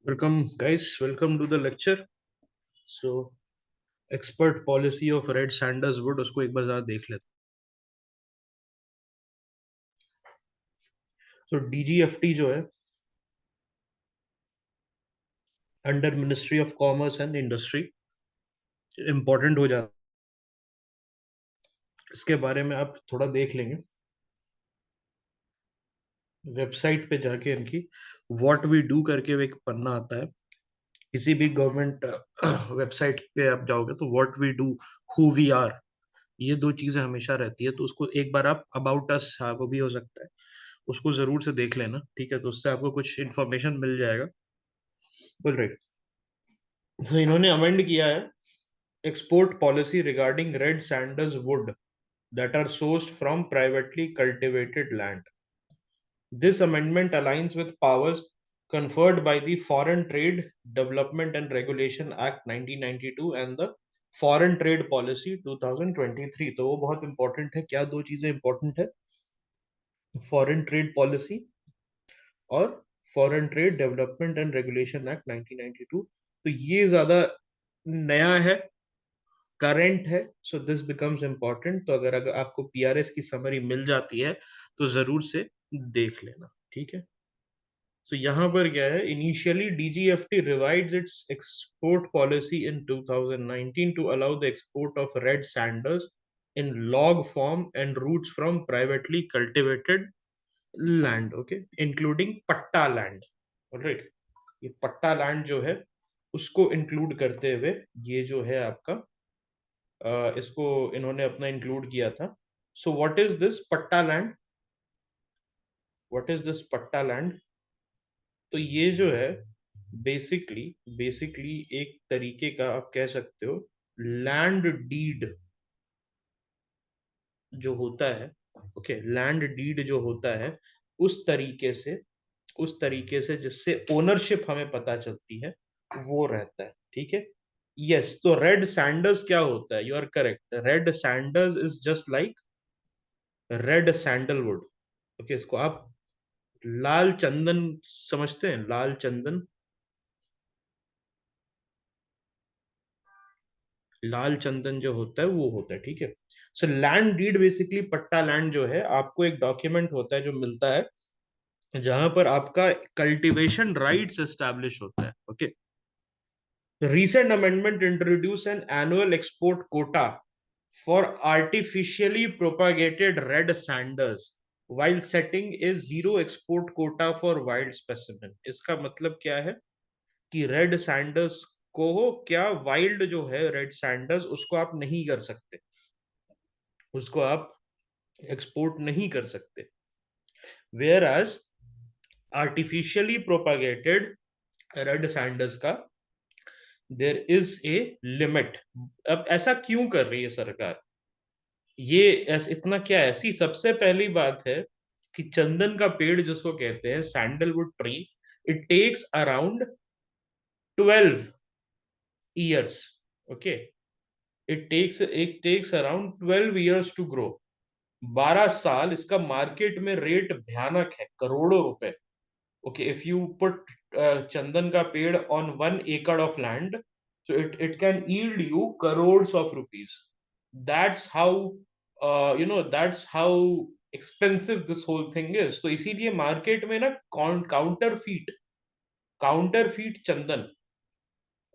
Welcome, guys. Welcome to the lecture. So, expert policy of Red Sanders Wood उसको एक बार ज़रा देख लेते हैं. So, DGFT जो है under ministry of commerce and industry important हो जाता है. इसके बारे में आप थोड़ा देख लेंगे वेबसाइट पे जाके. इनकी व्हाट वी डू करके एक पन्ना आता है. किसी भी गवर्नमेंट वेबसाइट पे आप जाओगे तो what we do, who we are, ये दो चीजें हमेशा रहती है. तो उसको एक बार आप अबाउट अस, हाँ वो भी हो सकता है, उसको जरूर से देख लेना. ठीक है, तो उससे आपको कुछ इन्फॉर्मेशन मिल जाएगा. बोल राइट. तो इन्होंने अमेंड किया है export policy regarding red Sanders would that are sourced from privately cultivated land. This amendment aligns with powers conferred by the Foreign Trade Development and Regulation Act 1992 and the Foreign Trade Policy 2023. तो वो बहुत important है. क्या दो चीजें important है? Foreign trade policy और foreign trade development and regulation act 1992. तो ये ज्यादा नया है, करंट है. So this becomes important. तो अगर आपको पीआरएस की समरी मिल जाती है तो जरूर से देख लेना. ठीक है. सो यहाँ पर क्या है, इनिशियली डीजीएफटी रिवाइड्स its export policy in 2019 to allow the export of red sanders in log form and roots from privately cultivated land. Okay, including patta land. Alright. ये पट्टा लैंड जो है उसको इंक्लूड करते हुए ये जो है आपका इसको इन्होंने अपना इंक्लूड किया था. सो व्हाट इज दिस पट्टा लैंड? व्हाट इज दिस पट्टा लैंड? तो ये जो है बेसिकली बेसिकली एक तरीके का आप कह सकते हो लैंड डीड जो होता है. ओके, लैंड डीड जो होता है उस तरीके से, उस तरीके से जिससे ओनरशिप हमें पता चलती है वो रहता है. ठीक है. यस. तो रेड सैंडर्स क्या होता है? You are correct. Red sanders is just like red sandalwood. Okay, इसको आप लाल चंदन समझते हैं? लाल चंदन, लाल चंदन जो होता है वो होता है. ठीक है. सो लैंड डीड बेसिकली पट्टा लैंड जो है आपको एक डॉक्यूमेंट होता है जो मिलता है जहां पर आपका कल्टीवेशन राइट्स एस्टैब्लिश होता है. Okay. Recent amendment introduced an annual export quota for artificially propagated red sanders while setting a zero export quota for wild specimen. इसका मतलब क्या है कि रेड सैंडर्स को, क्या वाइल्ड जो है रेड सैंडर्स उसको आप नहीं कर सकते, उसको आप एक्सपोर्ट नहीं कर सकते. Whereas artificially propagated red sanders का देर इज ए लिमिट. अब ऐसा क्यों कर रही है सरकार? ये इतना क्या है? ऐसी सबसे पहली बात है कि चंदन का पेड़ जिसको कहते हैं sandalwood tree, it takes around 12 years. Okay, it takes around 12 years to grow. 12 साल इसका मार्केट में रेट भयानक है, करोड़ों रुपए. ओके, इफ यू पुट चंदन का पेड़ on 1 acre of land, so it can yield you crores of rupees. That's how that's how expensive this whole thing is. तो इसीलिए मार्केट में ना काउंटरफीट चंदन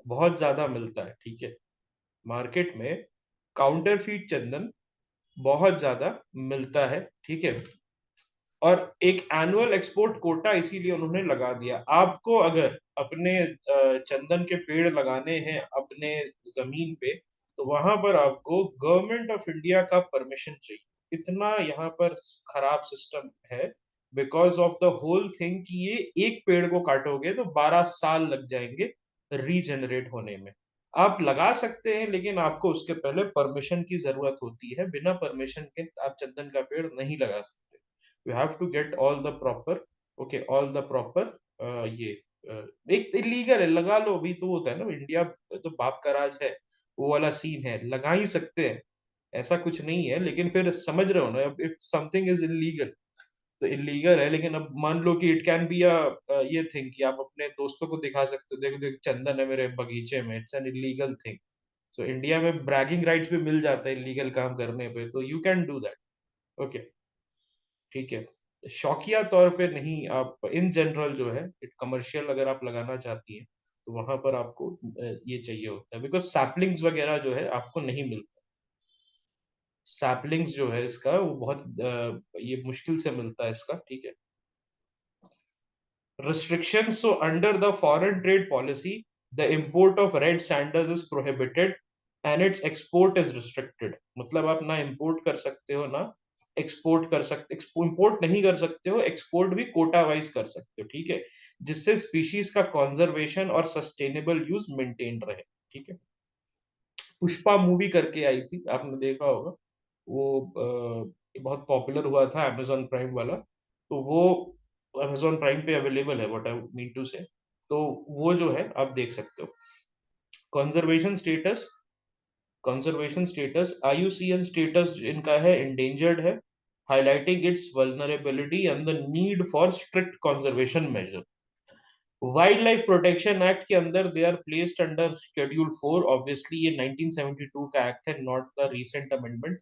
बहुत ज्यादा मिलता है. ठीक है. मार्केट में काउंटरफीट चंदन बहुत ज्यादा मिलता है. ठीक है. और एक एनुअल एक्सपोर्ट कोटा इसीलिए उन्होंने लगा दिया. आपको अगर अपने चंदन के पेड़ लगाने हैं अपने जमीन पे, तो वहां पर आपको गवर्नमेंट ऑफ इंडिया का परमिशन चाहिए. इतना यहाँ पर खराब सिस्टम है because of the whole thing कि ये एक पेड़ को काटोगे तो 12 साल लग जाएंगे रीजेनरेट होने में. आप लगा सकते हैं लेकिन आपको उसके पहले परमिशन की जरूरत होती है. बिना परमिशन के आप चंदन का पेड़ नहीं लगा सकते. you have to get all the proper, okay, all the proper ये एक इलीगल है, लगा लो. अभी तो होता है ना इंडिया तो बाप का राज है, वो वाला सीन है. लगा ही सकते हैं, ऐसा कुछ नहीं है. लेकिन फिर समझ रहे हो ना, इफ समथिंग इज इलीगल तो इलीगल है। लेकिन अब मान लो कि इट कैन बी ये थिंग कि आप अपने दोस्तों को दिखा सकते हो, देखो देखो चंदन है मेरे बगीचे में, it's an illegal thing. So India में ब्रैगिंग राइट्स भी मिल जाता है इलीगल काम करने पे, तो you can do that. Okay, ठीक है। शौकिया तौर पे नहीं, आप इन जनरल जो है इट कमर्शियल अगर आप लगाना चाहती हैं तो वहां पर आपको ये चाहिए होता है, बिकॉज सैपलिंग्स वगैरह जो है आपको नहीं मिलता। सैपलिंग्स जो है इसका वो बहुत ये मुश्किल से मिलता है इसका, ठीक है। Restrictions. So, under the foreign trade policy, the import of red sandals is prohibited and its export is restricted. मतलब आप ना import कर सकते हो ना export कर सकते, import नहीं कर सकते हो, export भी कोटा वाइज कर सकते हो, ठीक है, जिससे species का conservation और sustainable use maintain रहे, ठीक है। पुष्पा मूवी करके आई थी, आपने देखा होगा, वो बहुत पॉपुलर हुआ था, अमेजोन प्राइम वाला। तो वो अमेजोन प्राइम पे अवेलेबल है, what I mean to say. तो वो जो है आप देख सकते हो। Conservation status, conservation status IUCN status इनका है इंडेंजर्ड है, highlighting its vulnerability and the need for strict conservation measure. Wild life protection act के अंदर they are placed under schedule 4, obviously ये 1972 का एक्ट है, not the recent amendment.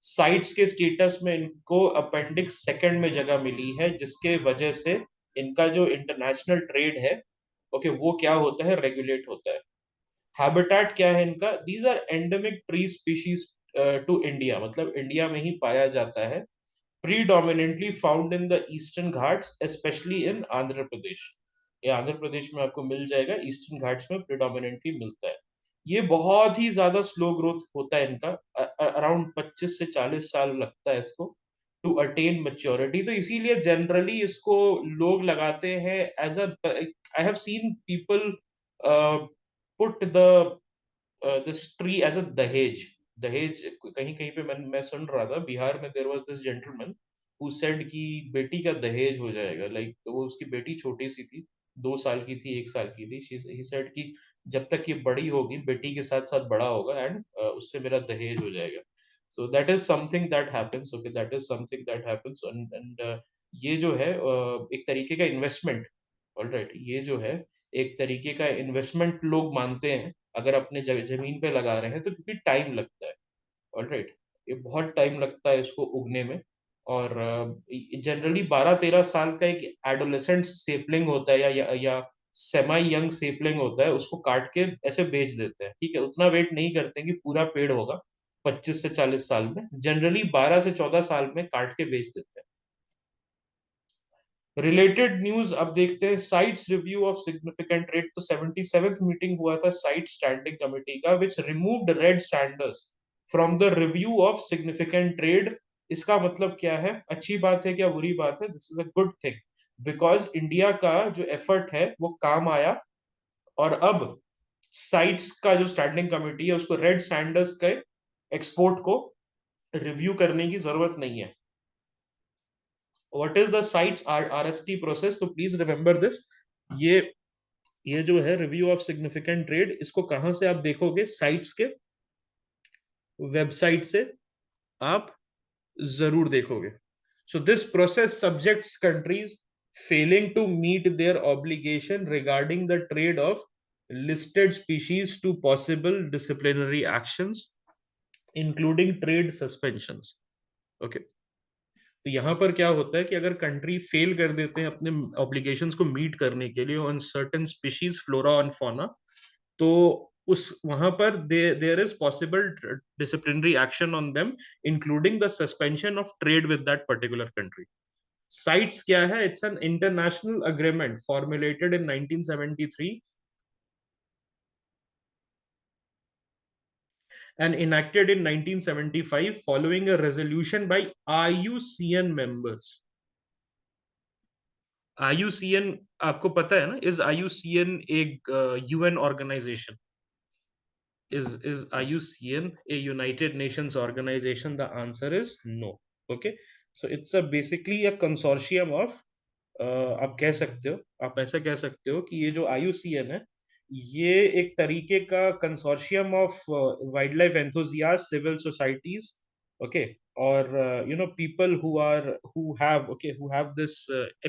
CITES के status में इनको अपेंडिक्स सेकंड में जगह मिली है, जिसके वजह से इनका जो इंटरनेशनल ट्रेड है, ओके, वो क्या होता है, रेगुलेट होता है। हैबिटेट क्या है इनका, these are endemic tree species to India, मतलब इंडिया में ही पाया जाता है, predominantly found in the eastern Ghats, especially in Andhra Pradesh. ये आंध्र प्रदेश में आपको मिल जाएगा, ईस्टर्न घाट्स में प्रिडोमिनेंटली मिलता है। ये बहुत ही ज्यादा स्लो ग्रोथ होता है इनका, अराउंड 25 से 40 साल लगता है इसको टू अटेन मेच्योरिटी। तो इसीलिए जनरली इसको लोग लगाते हैं as a, I have seen people put this tree as a दहेज। दहेज कहीं कहीं पे मैं सुन रहा था, बिहार में there was this gentleman who said कि बेटी का दहेज हो जाएगा, लाइक वो उसकी बेटी छोटी सी थी, 2 साल की थी, 1 साल की थी, ही सेड कि जब तक ये बड़ी होगी बेटी के साथ साथ बड़ा होगा एंड उससे मेरा दहेज हो जाएगा। So that is something that happens, okay, that is something that happens and ये जो है एक तरीके का इन्वेस्टमेंट, ऑलराइट, ये जो है एक तरीके का इन्वेस्टमेंट लोग मानते हैं अगर अपने जमीन पे लगा रहे हैं तो, क्योंकि टाइम लगता है, ऑलराइट, ये बहुत टाइम लगता है इसको उगने में। और जनरली 12-13 साल का एक एडोलेसेंट सेपलिंग होता है या सेमाई यंग सेपलिंग होता है, उसको काट के ऐसे बेच देते हैं, ठीक है, उतना वेट नहीं करते कि पूरा पेड़ होगा 25 से 40 साल में, जनरली 12 से 14 साल में काट के बेच देते हैं। रिलेटेड न्यूज अब देखते हैं, CITES review of significant trade. तो 77th मीटिंग हुआ था साइट स्टैंडिंग कमेटी का, which removed red sanders from the review of significant trade. इसका मतलब क्या है, अच्छी बात है क्या बुरी बात है, this is a good thing, because India का जो एफर्ट है वो काम आया, और अब साइट्स का जो स्टैंडिंग कमेटी है उसको रेड सैंडर्स के एक्सपोर्ट को रिव्यू करने की जरूरत नहीं है। What is the sites RST process, तो प्लीज रिमेंबर दिस। ये ये जो है रिव्यू ऑफ सिग्निफिकेंट ट्रेड, इसको कहां से आप देखोगे, साइट्स के वेबसाइट से आप जरूर देखोगे। So this process subjects countries failing to meet their obligation regarding the trade of listed species to possible disciplinary actions including trade suspensions, okay। तो यहाँ पर क्या होता है कि अगर कंट्री फेल कर देते हैं अपने ऑब्लिगेशंस को मीट करने के लिए ऑन सर्टेन स्पीशीज फ्लोरा और फौना, तो उस वहां पर there is possible disciplinary action on them, including the suspension of trade with that particular country. CITES क्या है, it's an international agreement formulated in 1973 and enacted in 1975 following a resolution by IUCN members। IUCN आपको पता है ना, is IUCN एक UN organisation, is IUCN a United Nations organization? The answer is no. Okay, so it's a basically a consortium of आप कह सकते हो, आप ऐसा कह सकते हो कि ये जो IUCN है, ये एक तरीके का consortium of wild life enthusiast, civil societies, okay, or people who have this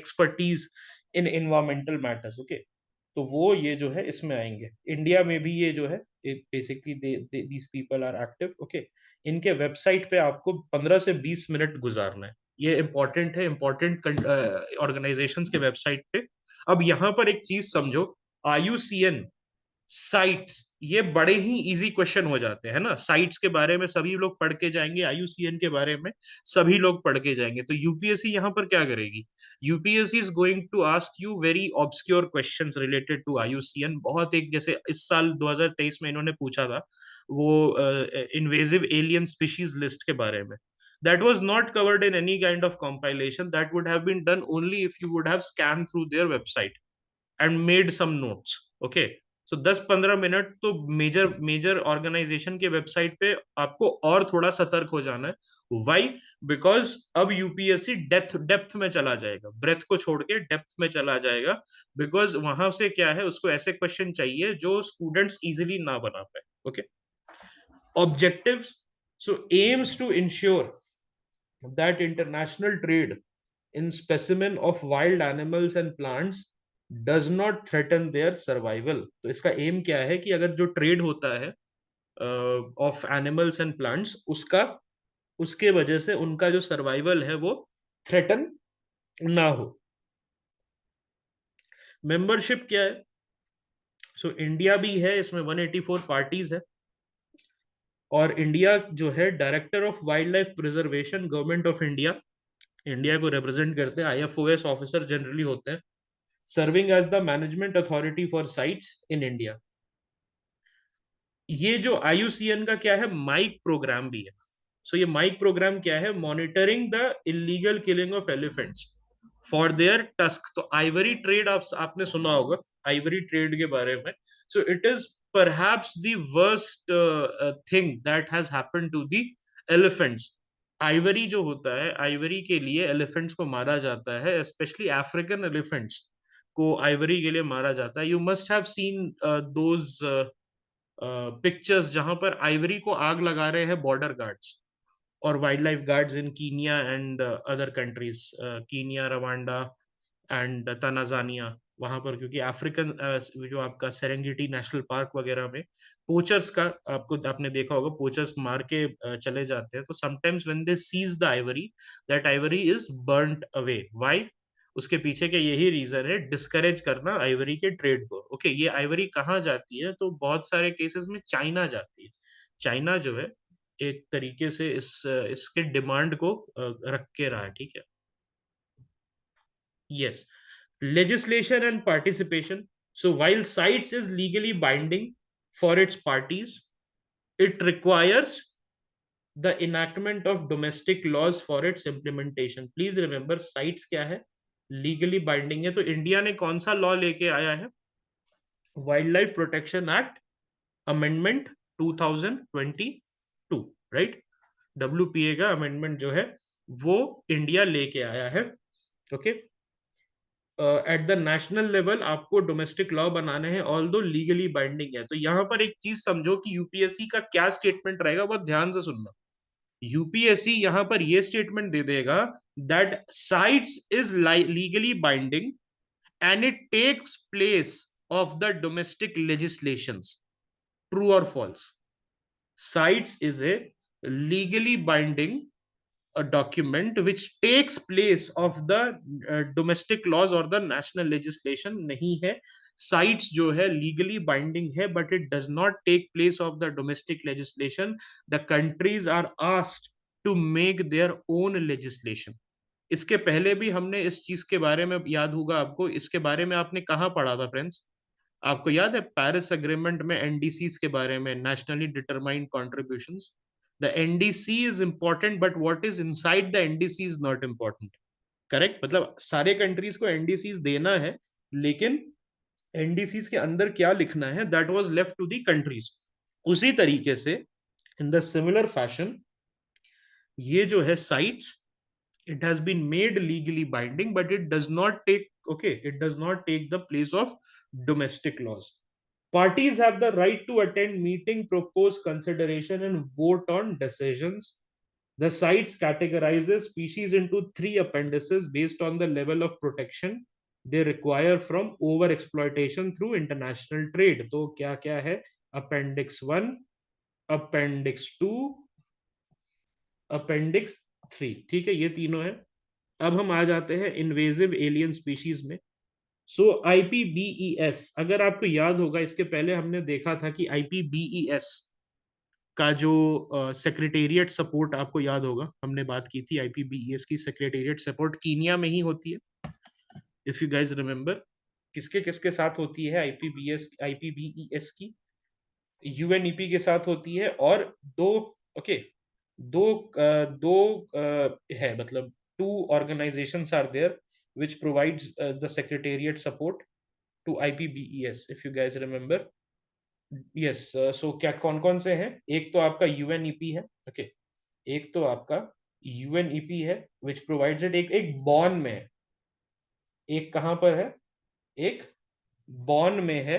expertise in environmental matters. Okay, तो वो ये जो है इसमें आएंगे. इंडिया में भी ये जो है basically these people are active. Okay, इनके वेबसाइट पे आपको 15 से 20 मिनट गुजारना है. ये इंपॉर्टेंट है, इंपॉर्टेंट ऑर्गेनाइजेशंस के वेबसाइट पे. अब यहाँ पर एक चीज समझो, IUCN साइट्स, ये बड़े ही इजी क्वेश्चन हो जाते हैं ना. साइट्स के बारे में सभी लोग पढ़ के जाएंगे, IUCN के बारे में सभी लोग पढ़ के जाएंगे. तो यूपीएससी यहाँ पर क्या करेगी? UPSC is going to ask you very obscure questions related to IUCN. बहुत एक, जैसे इस साल 2023 में इन्होंने पूछा था वो इन्वेजिव एलियन स्पीशीज लिस्ट के बारे में. That was not covered in any kind of compilation. That would have been done only if you would have scanned through their website and made some notes. Okay, so 10-15 minute तो major major organisation के website पे आपको और थोड़ा सतर्क हो जाना है. वाई? बिकॉज अब यूपीएससी डेप्थ में चला जाएगा, ब्रेथ को छोड़ के डेप्थ में चला जाएगा. बिकॉज वहां से क्या है, उसको ऐसे क्वेश्चन चाहिए जो स्टूडेंट्स इजीली ना बना पाए. Okay, objectives. So aims to ensure that international trade in specimen of wild animals and plants does not threaten their survival. तो इसका एम क्या है कि अगर जो ट्रेड होता है ऑफ एनिमल्स एंड प्लांट्स, उसका उसके वजह से उनका जो सर्वाइवल है वो थ्रेटन ना हो. मेंबरशिप क्या है? सो इंडिया भी है इसमें, 184 पार्टीज है. और इंडिया जो है, director of wild life preservation, government of India, India को रिप्रेजेंट करते हैं. IFOS ऑफिसर जनरली होते हैं, serving as the management authority for CITES in India. ये जो IUCN का क्या है, माइक प्रोग्राम भी है. सो ये माइक प्रोग्राम क्या है? Monitoring the illegal killing of elephants for their tusk. तो आइवरी ट्रेड आपने सुना होगा आइवरी ट्रेड के बारे में. So it is perhaps the worst thing that has happened to the elephants. Ivory जो होता है, आइवरी के लिए एलिफेंट्स को मारा जाता है, स्पेशली अफ्रीकन एलिफेंट्स को आइवरी के लिए मारा जाता है. You must have seen those pictures जहां पर आइवरी को आग लगा रहे हैं बॉर्डर गार्ड्स और wild life guards in Kenya and other countries, Kenya, Rwanda and Tanzania. वहां पर क्योंकि अफ्रीकन जो आपका सेरेंगेटी नेशनल पार्क वगैरह में पोचर्स का आपने देखा होगा, पोचर्स मार के चले जाते हैं. तो sometimes when they seize the ivory, that ivory is burned away. Why? उसके पीछे के यही रीजन है, डिस्करेज करना आइवरी के ट्रेड को. ओके, ये आइवरी कहाँ जाती है? तो बहुत सारे केसेस में चाइना जाती है. चाइना जो है एक तरीके से इसके डिमांड को रख के रहा है. ठीक है. Yes. Legislation and participation. So while CITES is legally binding for its parties, it requires the enactment of domestic laws for its implementation. Please remember, CITES क्या है? Legally binding है. तो इंडिया ने कौन सा लॉ लेके आया है? Wild life protection act amendment 2022, right? WPA का अमेंडमेंट जो है वो इंडिया लेके आया है. Okay, at the national level आपको डोमेस्टिक लॉ बनाने हैं, ऑल दो लीगली बाइंडिंग है. तो यहाँ पर एक चीज समझो कि यूपीएससी का क्या स्टेटमेंट रहेगा, बहुत ध्यान से सुनना. यूपीएससी यहाँ पर ये स्टेटमेंट दे देगा that CITES is legally binding and it takes place of the domestic legislations. True और false? CITES is a legally binding a document which takes place of the domestic laws or the national legislation. नहीं है. Sites जो है legally binding है, but it does not take place of the domestic legislation. The countries are asked to make their own legislation. इसके पहले भी हमने इस चीज के बारे में, याद होगा आपको, इसके बारे में आपने कहाँ पढ़ा था फ्रेंड्स? आपको याद है पेरिस अग्रीमेंट में एनडीसीज के बारे में, nationally determined contributions. The NDC is important but what is inside the NDC is not important. Correct? मतलब सारे कंट्रीज को एनडीसीज देना है, लेकिन एनडीसीज के अंदर क्या लिखना है, that was left to the countries. उसी तरीके से इन द सिमिलर फैशन ये जो है sites, it has been made legally binding but it does not take, okay, it does not take the place of domestic laws. Parties have the right to attend meeting, propose consideration and vote on decisions The CITES categorizes species into 3 appendices based on the level of protection they require from over exploitation through international trade. तो क्या क्या है? Appendix 1, Appendix 2, Appendix 3. ठीक है, ये तीनों है. अब हम आ जाते हैं इन्वेजिव एलियन स्पीशीज में. सो IPBES, अगर आपको याद होगा, इसके पहले हमने देखा था कि IPBES का जो सेक्रेटेरिएट सपोर्ट, आपको याद होगा, हमने बात की थी IPBES की सेक्रेटेरिएट सपोर्ट कीनिया में ही होती है, इफ यू गाइज रिमेम्बर. किसके किसके साथ होती है IPBES की? UNEP के साथ होती है, और दो, ओके, दो है, मतलब 2 organizations are there which provides the secretariat support to IPBES, if you guys remember. Yes, so क्या कौन कौन से हैं? एक तो आपका UNEP है, ओके. एक तो आपका UNEP है विच प्रोवाइड्स इट, एक एक बॉन में है, एक कहां पर है? एक बॉन में है.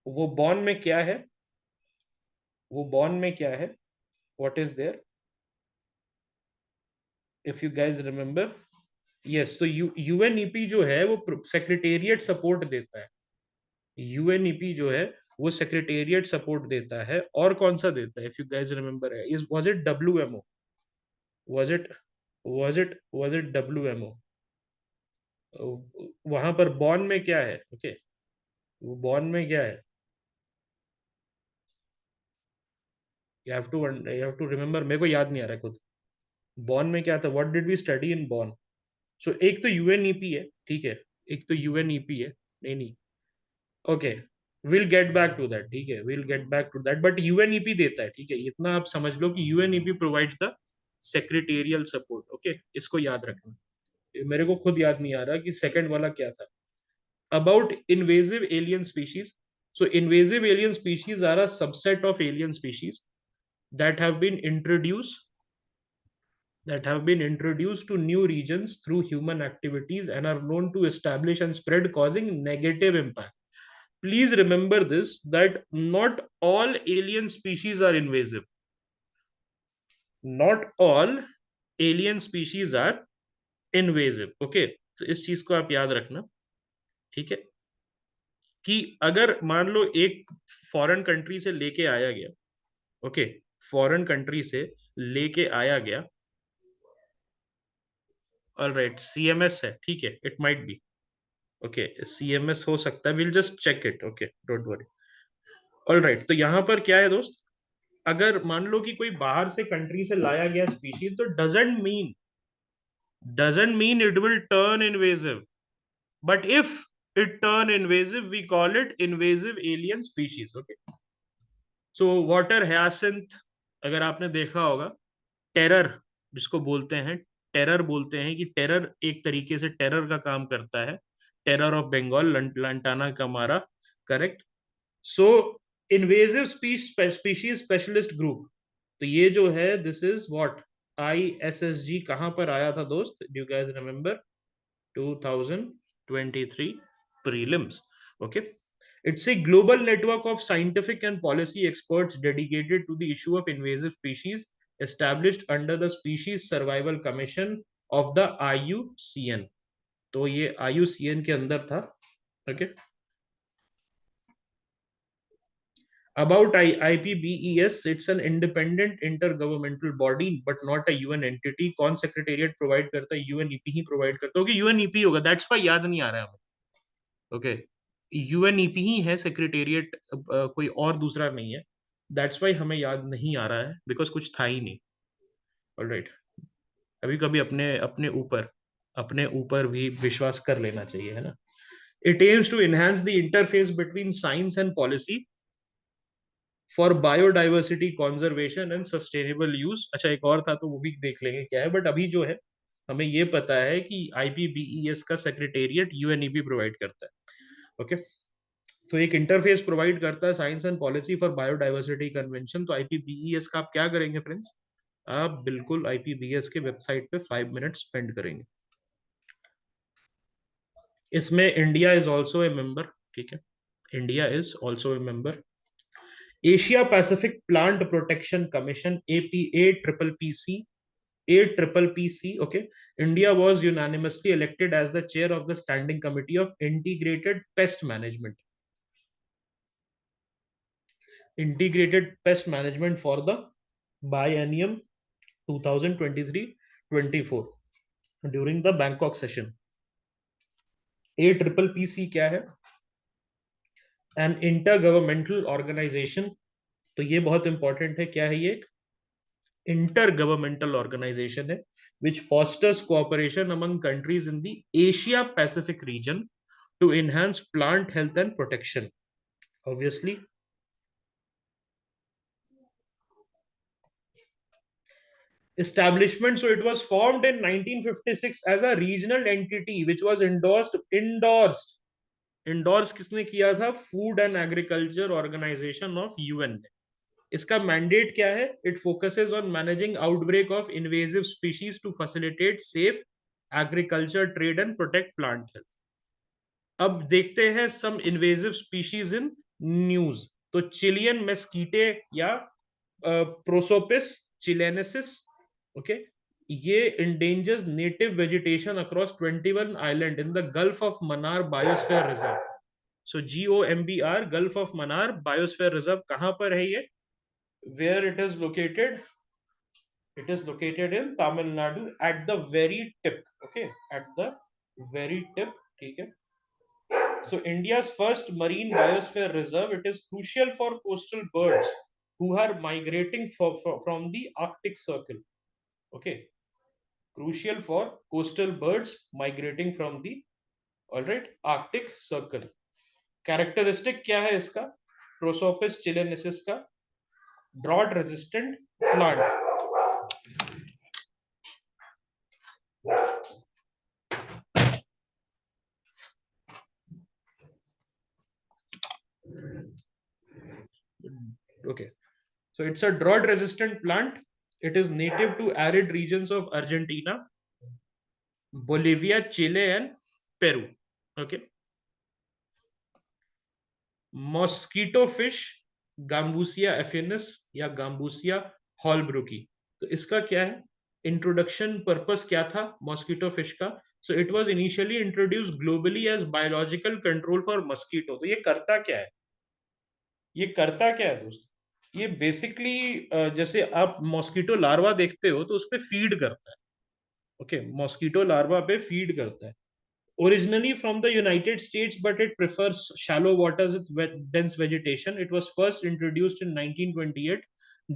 वो बॉन में क्या है? वो बॉन में क्या है? What is there, if you guys remember? Yes, तो UNEP जो है वो सेक्रेटेरिएट सपोर्ट देता है. UNEP जो है वो सेक्रेटेरिएट सपोर्ट देता है. और कौन सा देता है, इफ यू गाइज रिमेम्बर? है, is was it WMO? Was it was it WMO? वहां पर बॉन में क्या है? ओके, वो बॉन में क्या है? You have to remember. मेरे को याद नहीं आ रहा खुद. बॉन में क्या था? What did we study in Bonn? So एक तो UNEP है, ठीक है, एक तो UNEP है. नहीं नहीं, okay, will get back to that. ठीक है, will get back to that, but UNEP देता है. ठीक है, इतना आप समझ लो कि UNEP provides the secretarial support. Okay, इसको याद रखना. मेरे को खुद याद नहीं आ रहा कि सेकंड वाला क्या था. About invasive alien species. So invasive alien species are a subset of alien species that have been introduced to new regions through human activities and are known to establish and spread, causing negative impact. Please remember this, that not all alien species are invasive. Not all alien species are invasive. Okay, तो इस चीज को आप याद रखना. ठीक है, कि अगर मान लो एक फॉरेन कंट्री से लेके आया गया, ओके, फॉरेन कंट्री से लेके आया गया, ऑलराइट, CMS है, ठीक है, it might be, okay, CMS हो सकता है, will just check it, okay, don't worry. Alright, तो यहां पर क्या है दोस्त, अगर मान लो कि कोई बाहर से कंट्री से लाया गया स्पीशीज, तो doesn't mean it will turn invasive, but if it turn invasive, we call it invasive alien species. Okay, so water hyacinth, अगर आपने देखा होगा, टेरर जिसको बोलते हैं, टेरर बोलते हैं, कि टेरर एक तरीके से टेरर का काम करता है. Terror of Bengal, lantana camara, correct. So invasive species specialist group, तो ये जो है, दिस इज व्हाट, ISSG. कहां पर आया था दोस्त? Do you guys remember? 2023 prelims. Okay, it's a global network of scientific and policy experts dedicated to the issue of invasive species, established under the Species Survival Commission of the IUCN. तो ये IUCN के अंदर था. okay, about IPBES, it's an independent intergovernmental body but not a UN entity. कौन secretariat provide करता है? UNEP ही provide करता है. ओके, UNEP होगा, दैट्स व्हाई याद नहीं आ रहा है हमें. ओके, UNEP ही है सेक्रेटेरिएट, कोई और दूसरा नहीं है. दैट्स वाई हमें याद नहीं आ रहा है, बिकॉज कुछ था ही नहीं. ऑलराइट, कभी कभी अपने ऊपर भी विश्वास कर लेना चाहिए, है ना. It aims to enhance the interface between science and policy for biodiversity conservation and sustainable use. अच्छा, एक और था तो वो भी देख लेंगे क्या है, बट अभी जो है हमें ये पता है कि IPBES का सेक्रेटेरिएट UNEP प्रोवाइड करता है. ओके, तो एक इंटरफेस प्रोवाइड करता है science and policy for biodiversity convention. तो IPBES का आप क्या करेंगे फ्रेंड्स? आप बिल्कुल IPBES के वेबसाइट पे 5 मिनट स्पेंड करेंगे. इसमें India is also a member. ठीक है, India is also a member. Asia Pacific plant protection commission, APA PPPC, APPC. Okay, India was unanimously elected as the chair of the Standing Committee of Integrated Pest Management. Integrated Pest Management for the biennium 2023-24 during the Bangkok session. APPC क्या है? An intergovernmental organization. तो ये बहुत important है. क्या है ये? Intergovernmental organization है which fosters cooperation among countries in the Asia Pacific region to enhance plant health and protection. Obviously, establishment. So it was formed in 1956 as a regional entity which was endorsed किसने किया था? Food and agriculture organisation of UN. इसका mandate क्या है? It focuses on managing outbreak of invasive species to facilitate safe agriculture trade and protect plant health. अब देखते हैं some invasive species in news. तो चिलियन मेस्कीटे या prosopis chilensis. Okay, ये endangered native vegetation across 21 island in the Gulf of Mannar Biosphere Reserve. So GOMBR, Gulf of Mannar Biosphere Reserve, कहाँ पर है ये? Where it is located? It is located in Tamil Nadu at the very tip. Okay, at the very tip. ठीक है. So India's first marine biosphere reserve. It is crucial for coastal birds who are migrating from the Arctic Circle. Okay, crucial for coastal birds migrating from the Arctic Circle. Characteristic क्या है इसका? Prosopis chilensis का drought resistant plant. Okay, so it's a drought resistant plant. It is native to arid regions of Argentina, Bolivia, Chile and Peru. Okay, mosquito fish Gambusia affinis या Gambusia holbrooki. तो इसका क्या है? Introduction purpose क्या था mosquito fish का? So it was initially introduced globally as biological control for mosquito. तो ये करता क्या है? ये करता क्या है दोस्त? ये बेसिकली जैसे आप मॉस्किटो लार्वा देखते हो तो उस पे फीड करता है. ओके, मॉस्किटो लार्वा पे फीड करता है. Originally from the United States, but it prefers shallow waters with dense vegetation. It was first introduced in 1928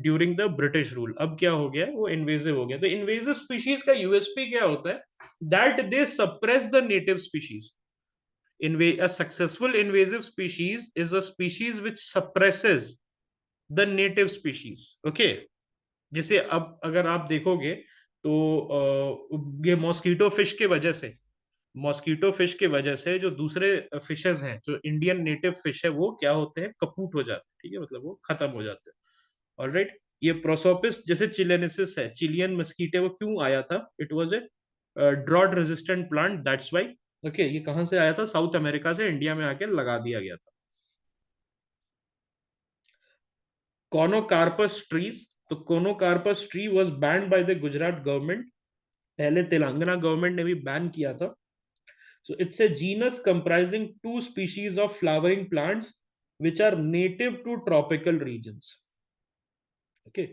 during the British rule. अब क्या हो गया? वो invasive हो गया. तो invasive species का USP क्या होता है? That they suppress the native species. A successful invasive species is a species which suppresses the native species. Okay, जिसे अब अगर आप देखोगे तो ये मॉस्किटो फिश के वजह से जो दूसरे फिशेस हैं, जो इंडियन नेटिव फिश है, वो क्या होते हैं? कपूट हो जाते हैं. ठीक है, मतलब वो खत्म हो जाते हैं. ऑलराइट, ये प्रोसोपिस जैसे चिलेनेसिस है, चिलियन मस्कीटे, वो क्यों आया था? It was a drought resistant plant, that's why. Okay, ये कहां से आया था? साउथ अमेरिका से इंडिया में आके लगा दिया गया था. Conocarpus trees. तो conocarpus tree was banned by the Gujarat government. पहले तेलंगाना गवर्नमेंट ने भी बैन किया था. So it's a genus comprising 2 species of flowering plants which are native to tropical regions. Okay,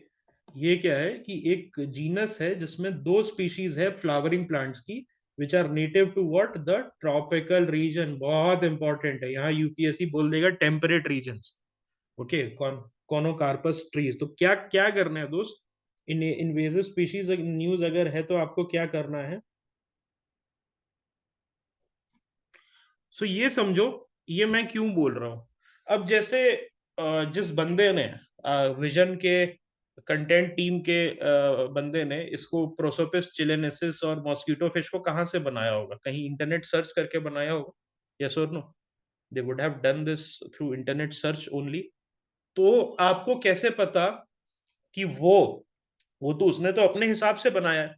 ये क्या है कि एक जीनस है जिसमें 2 स्पीशीज है फ्लावरिंग प्लांट्स की which are native to what? The tropical region. बहुत इंपॉर्टेंट है, यहाँ यूपीएससी बोल देगा temperate regions. Okay, conocarpus trees. तो क्या क्या करना है दोस्त? इन इन्वेजिव स्पीशीज न्यूज अगर है तो आपको क्या करना है? सो ये समझो ये मैं क्यों बोल रहा हूं. अब जैसे जिस बंदे ने विजन के कंटेंट टीम के बंदे ने इसको प्रोसोपिस चिलेनेसिस और मॉस्किटो फिश को कहां से बनाया होगा? कहीं इंटरनेट सर्च करके बनाया होगा? यस और no? They would have done this through internet search only. तो आपको कैसे पता कि वो तो उसने तो अपने हिसाब से बनाया है.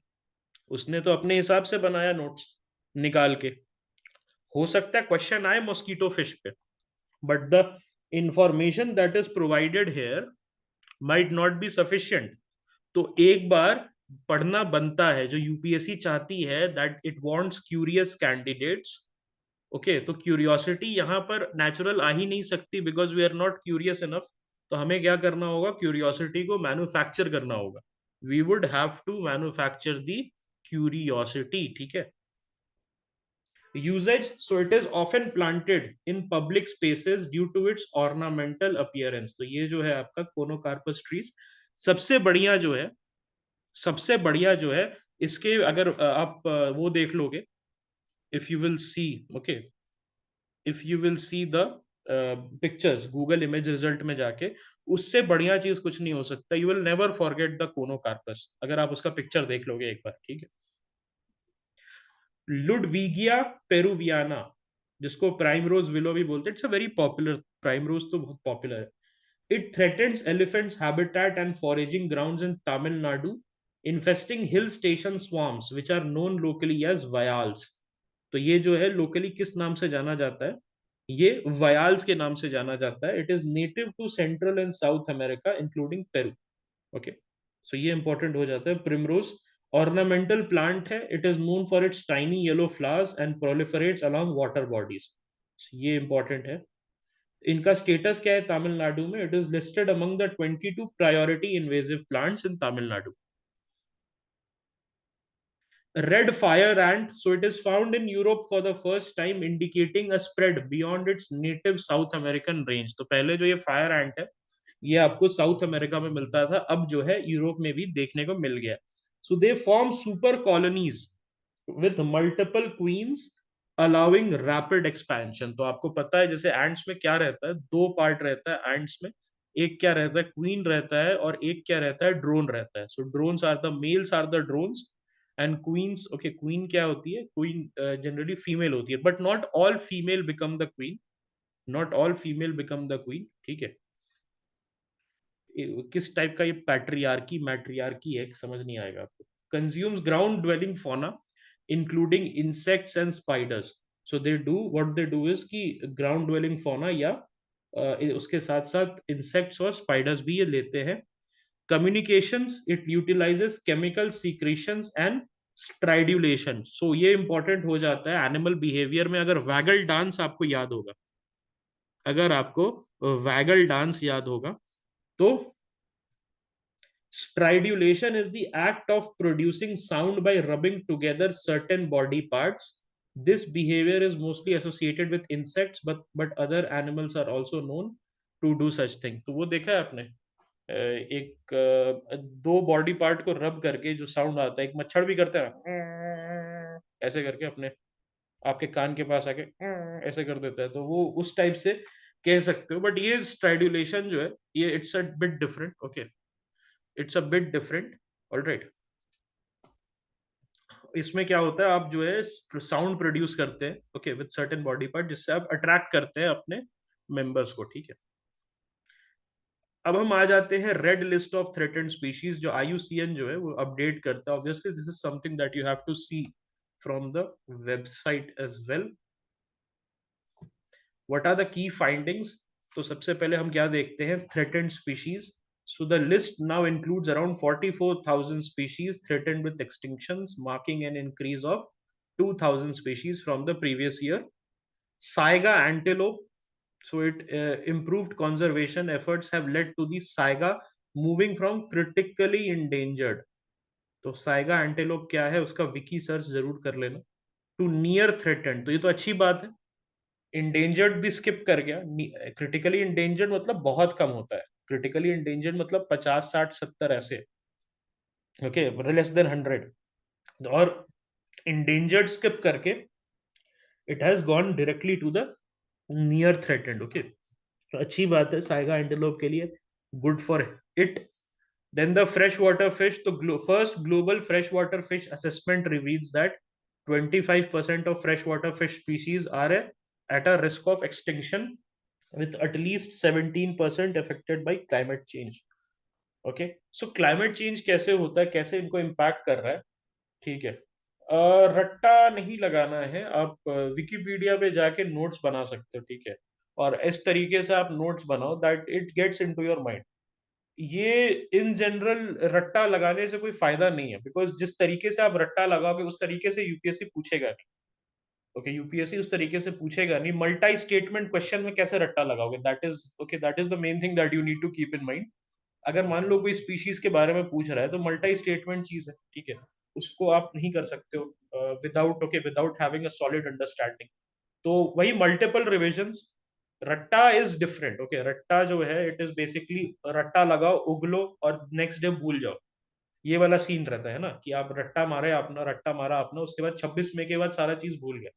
उसने तो अपने हिसाब से बनाया नोट्स निकाल के. हो सकता है क्वेश्चन आए मॉस्किटो फिश पे, but the information that is provided here might not be sufficient. तो एक बार पढ़ना बनता है, जो यूपीएससी चाहती है, that it wants curious candidates. Okay, तो क्यूरियोसिटी यहाँ पर नेचुरल आ ही नहीं सकती, because we are not curious enough. तो हमें क्या करना होगा, क्यूरियोसिटी को मैन्युफैक्चर करना होगा। We would have to manufacture the curiosity, ठीक है। Usage, so it is often planted in public spaces due to its ornamental appearance. तो ये जो है आपका कोनोकार्पस ट्रीज, सबसे बढ़िया जो है, सबसे बढ़िया जो है, इसके अगर आप वो देख लोगे, if you will see, okay, if you will see the pictures Google image result में जाके, उससे बढ़िया चीज कुछ नहीं हो सकता। You will never forget the Conocarpus, अगर आप उसका पिक्चर देख लोगे एक बार, ठीक है। लुडविगिया पेरुवियाना, जिसको प्राइम रोज विलो भी बोलते हैं, it's a very popular, primrose तो बहुत पॉपुलर है। It threatens elephants habitat and foraging grounds in Tamil Nadu, infesting hill station swamps which are known locally as वयाल्स। तो ये जो है लोकली किस नाम से जाना जाता है, ये वयाल्स के नाम से जाना जाता है। It is native to central and south America including Peru. Okay, so ये इंपॉर्टेंट हो जाता है। प्रिमरोज ऑर्नामेंटल प्लांट है, it is known for its tiny yellow flowers and proliferates along water bodies. ये इंपॉर्टेंट है। इनका स्टेटस क्या है तमिलनाडु में, it is listed among the 22 priority invasive plants in Tamil Nadu. Red fire ant, so it is found in Europe for the first time, indicating a spread beyond its native South American range. तो पहले जो ये fire एंट है, ये आपको south America में मिलता था, अब जो है यूरोप में भी देखने को मिल गया। So they form super colonies with multiple queens, allowing rapid expansion. तो आपको पता है जैसे एंट्स में क्या रहता है, दो पार्ट रहता है एंट्स में, एक क्या रहता है, क्वीन रहता है, और एक क्या रहता है, ड्रोन रहता है। So drones are the males are the drones and queens, okay, queen क्या होती है, क्वीन जनरली फीमेल होती है, but not all female become the queen, not all female become the queen, ठीक है। किस टाइप का ये पैट्रियार्की मैट्रियार्की है समझ नहीं आएगा आपको। Consumes ground dwelling fauna including insects and spiders. So they do what they do is कि ग्राउंड ड्वेलिंग फौना या उसके साथ साथ इंसेक्ट्स और स्पाइडर्स भी ये लेते हैं। Communications, it utilises chemical secretions and stridulation. So ये इंपॉर्टेंट हो जाता है एनिमल बिहेवियर में। अगर वैगल डांस आपको याद होगा, अगर आपको वैगल डांस याद होगा, तो stridulation is the act of producing sound by rubbing together certain body parts. This behavior is mostly associated with insects, but other animals are also known to do such thing. तो वो देखा है आपने, एक दो बॉडी पार्ट को रब करके जो साउंड आता है, एक मच्छर भी करता है ऐसे करके अपने आपके कान के पास आके ऐसे कर देता है, तो वो उस टाइप से कह सकते हो। बट ये स्ट्राइडुलेशन जो है, ये it's a bit different, okay, it's a bit different, alright. इसमें क्या होता है, आप जो है साउंड प्रोड्यूस करते हैं, okay, with certain body part, जिससे आप अट्रैक्ट करते हैं अपने मेंबर्स को, ठीक है। अब हम आ जाते हैं red list of threatened species, जो आईयूसीएन जो है वो अपडेट करता है। Obviously this is something that you have to see from the website as well. What are the key findings? तो सबसे पहले हम क्या देखते हैं, threatened species. So the list now includes around 44,000 species threatened with extinctions, marking an increase of 2,000 species from the previous year. Saiga antelope. So it improved conservation efforts have led to the saiga moving from critically endangered. तो Saiga antelope क्या है, उसका Vicky search जरूर कर लेना। To near threatened, तो ये तो अच्छी बात है। इंडेंजर्ड भी स्किप कर गया। क्रिटिकली इंडेंजर्ड मतलब बहुत कम होता है, क्रिटिकली इंडेंजर्ड मतलब 50 60 70 ऐसे, ओके, लेस देन 100। और इंडेंजर्ड स्किप करके it has gone directly to the near threatened, okay. तो अच्छी बात है साइगा एंटेलोप के लिए, good for it. Then the fresh water fish, तो first global fresh water fish assessment reveals that 25% of freshwater fish species are at a risk of extinction, with at least 17% affected by climate change. Okay, so climate change कैसे होता है, कैसे इनको impact कर रहा है, ठीक है। रट्टा नहीं लगाना है, आप विकिपीडिया पे जाके नोट्स बना सकते हो, ठीक है। और इस तरीके से आप नोट्स बनाओ that it gets into your mind. ये इन जनरल रट्टा लगाने से कोई फायदा नहीं है, बिकॉज जिस तरीके से आप रट्टा लगाओगे उस तरीके से यूपीएससी पूछेगा नहीं। ओके, यूपीएससी उस तरीके से पूछेगा नहीं। मल्टी स्टेटमेंट क्वेश्चन में कैसे रट्टा लगाओगे? That is the main thing that you need to keep in mind. अगर मान लो कोई स्पीशीज के बारे में पूछ रहा है तो मल्टी स्टेटमेंट चीज है, ठीक है, उसको आप नहीं कर सकते हो without having a solid understanding. तो वही मल्टीपल रिविजन्स। रट्टा इज डिफरेंट। ओके, रट्टा जो है इट इज बेसिकली रट्टा लगाओ, उगलो और नेक्स्ट डे भूल जाओ। ये वाला सीन रहता है ना कि आप रट्टा मारे अपना, रट्टा मारा अपना, उसके बाद 26 मई के बाद सारा चीज भूल गया।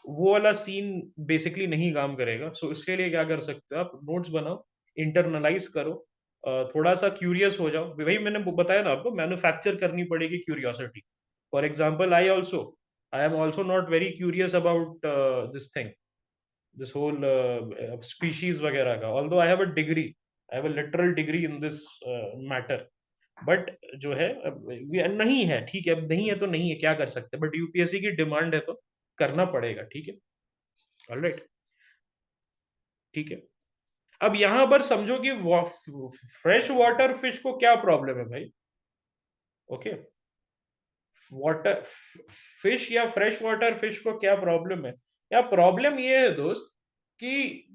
वो वाला सीन बेसिकली नहीं काम करेगा। सो इसके लिए क्या कर सकते हो आप? नोट्स बनाओ, इंटरनलाइज करो, थोड़ा सा क्यूरियस हो जाओ। वही मैंने बताया ना आपको, मैन्युफैक्चर करनी पड़ेगी curiosity. For example I am also not very curious about this thing, this whole species वगैरह का, although I have a degree, I have a literal degree in this matter. But जो है ये नहीं है, ठीक है, अब नहीं है तो नहीं है, क्या कर सकते हैं, बट यूपीएससी की डिमांड है तो करना पड़ेगा, ठीक है। ऑलराइट, ठीक है। अब यहां पर समझो कि फ्रेश वाटर फिश को क्या प्रॉब्लम है भाई? ओके, वाटर फिश या फ्रेश वाटर फिश को क्या प्रॉब्लम है? या प्रॉब्लम ये है दोस्त कि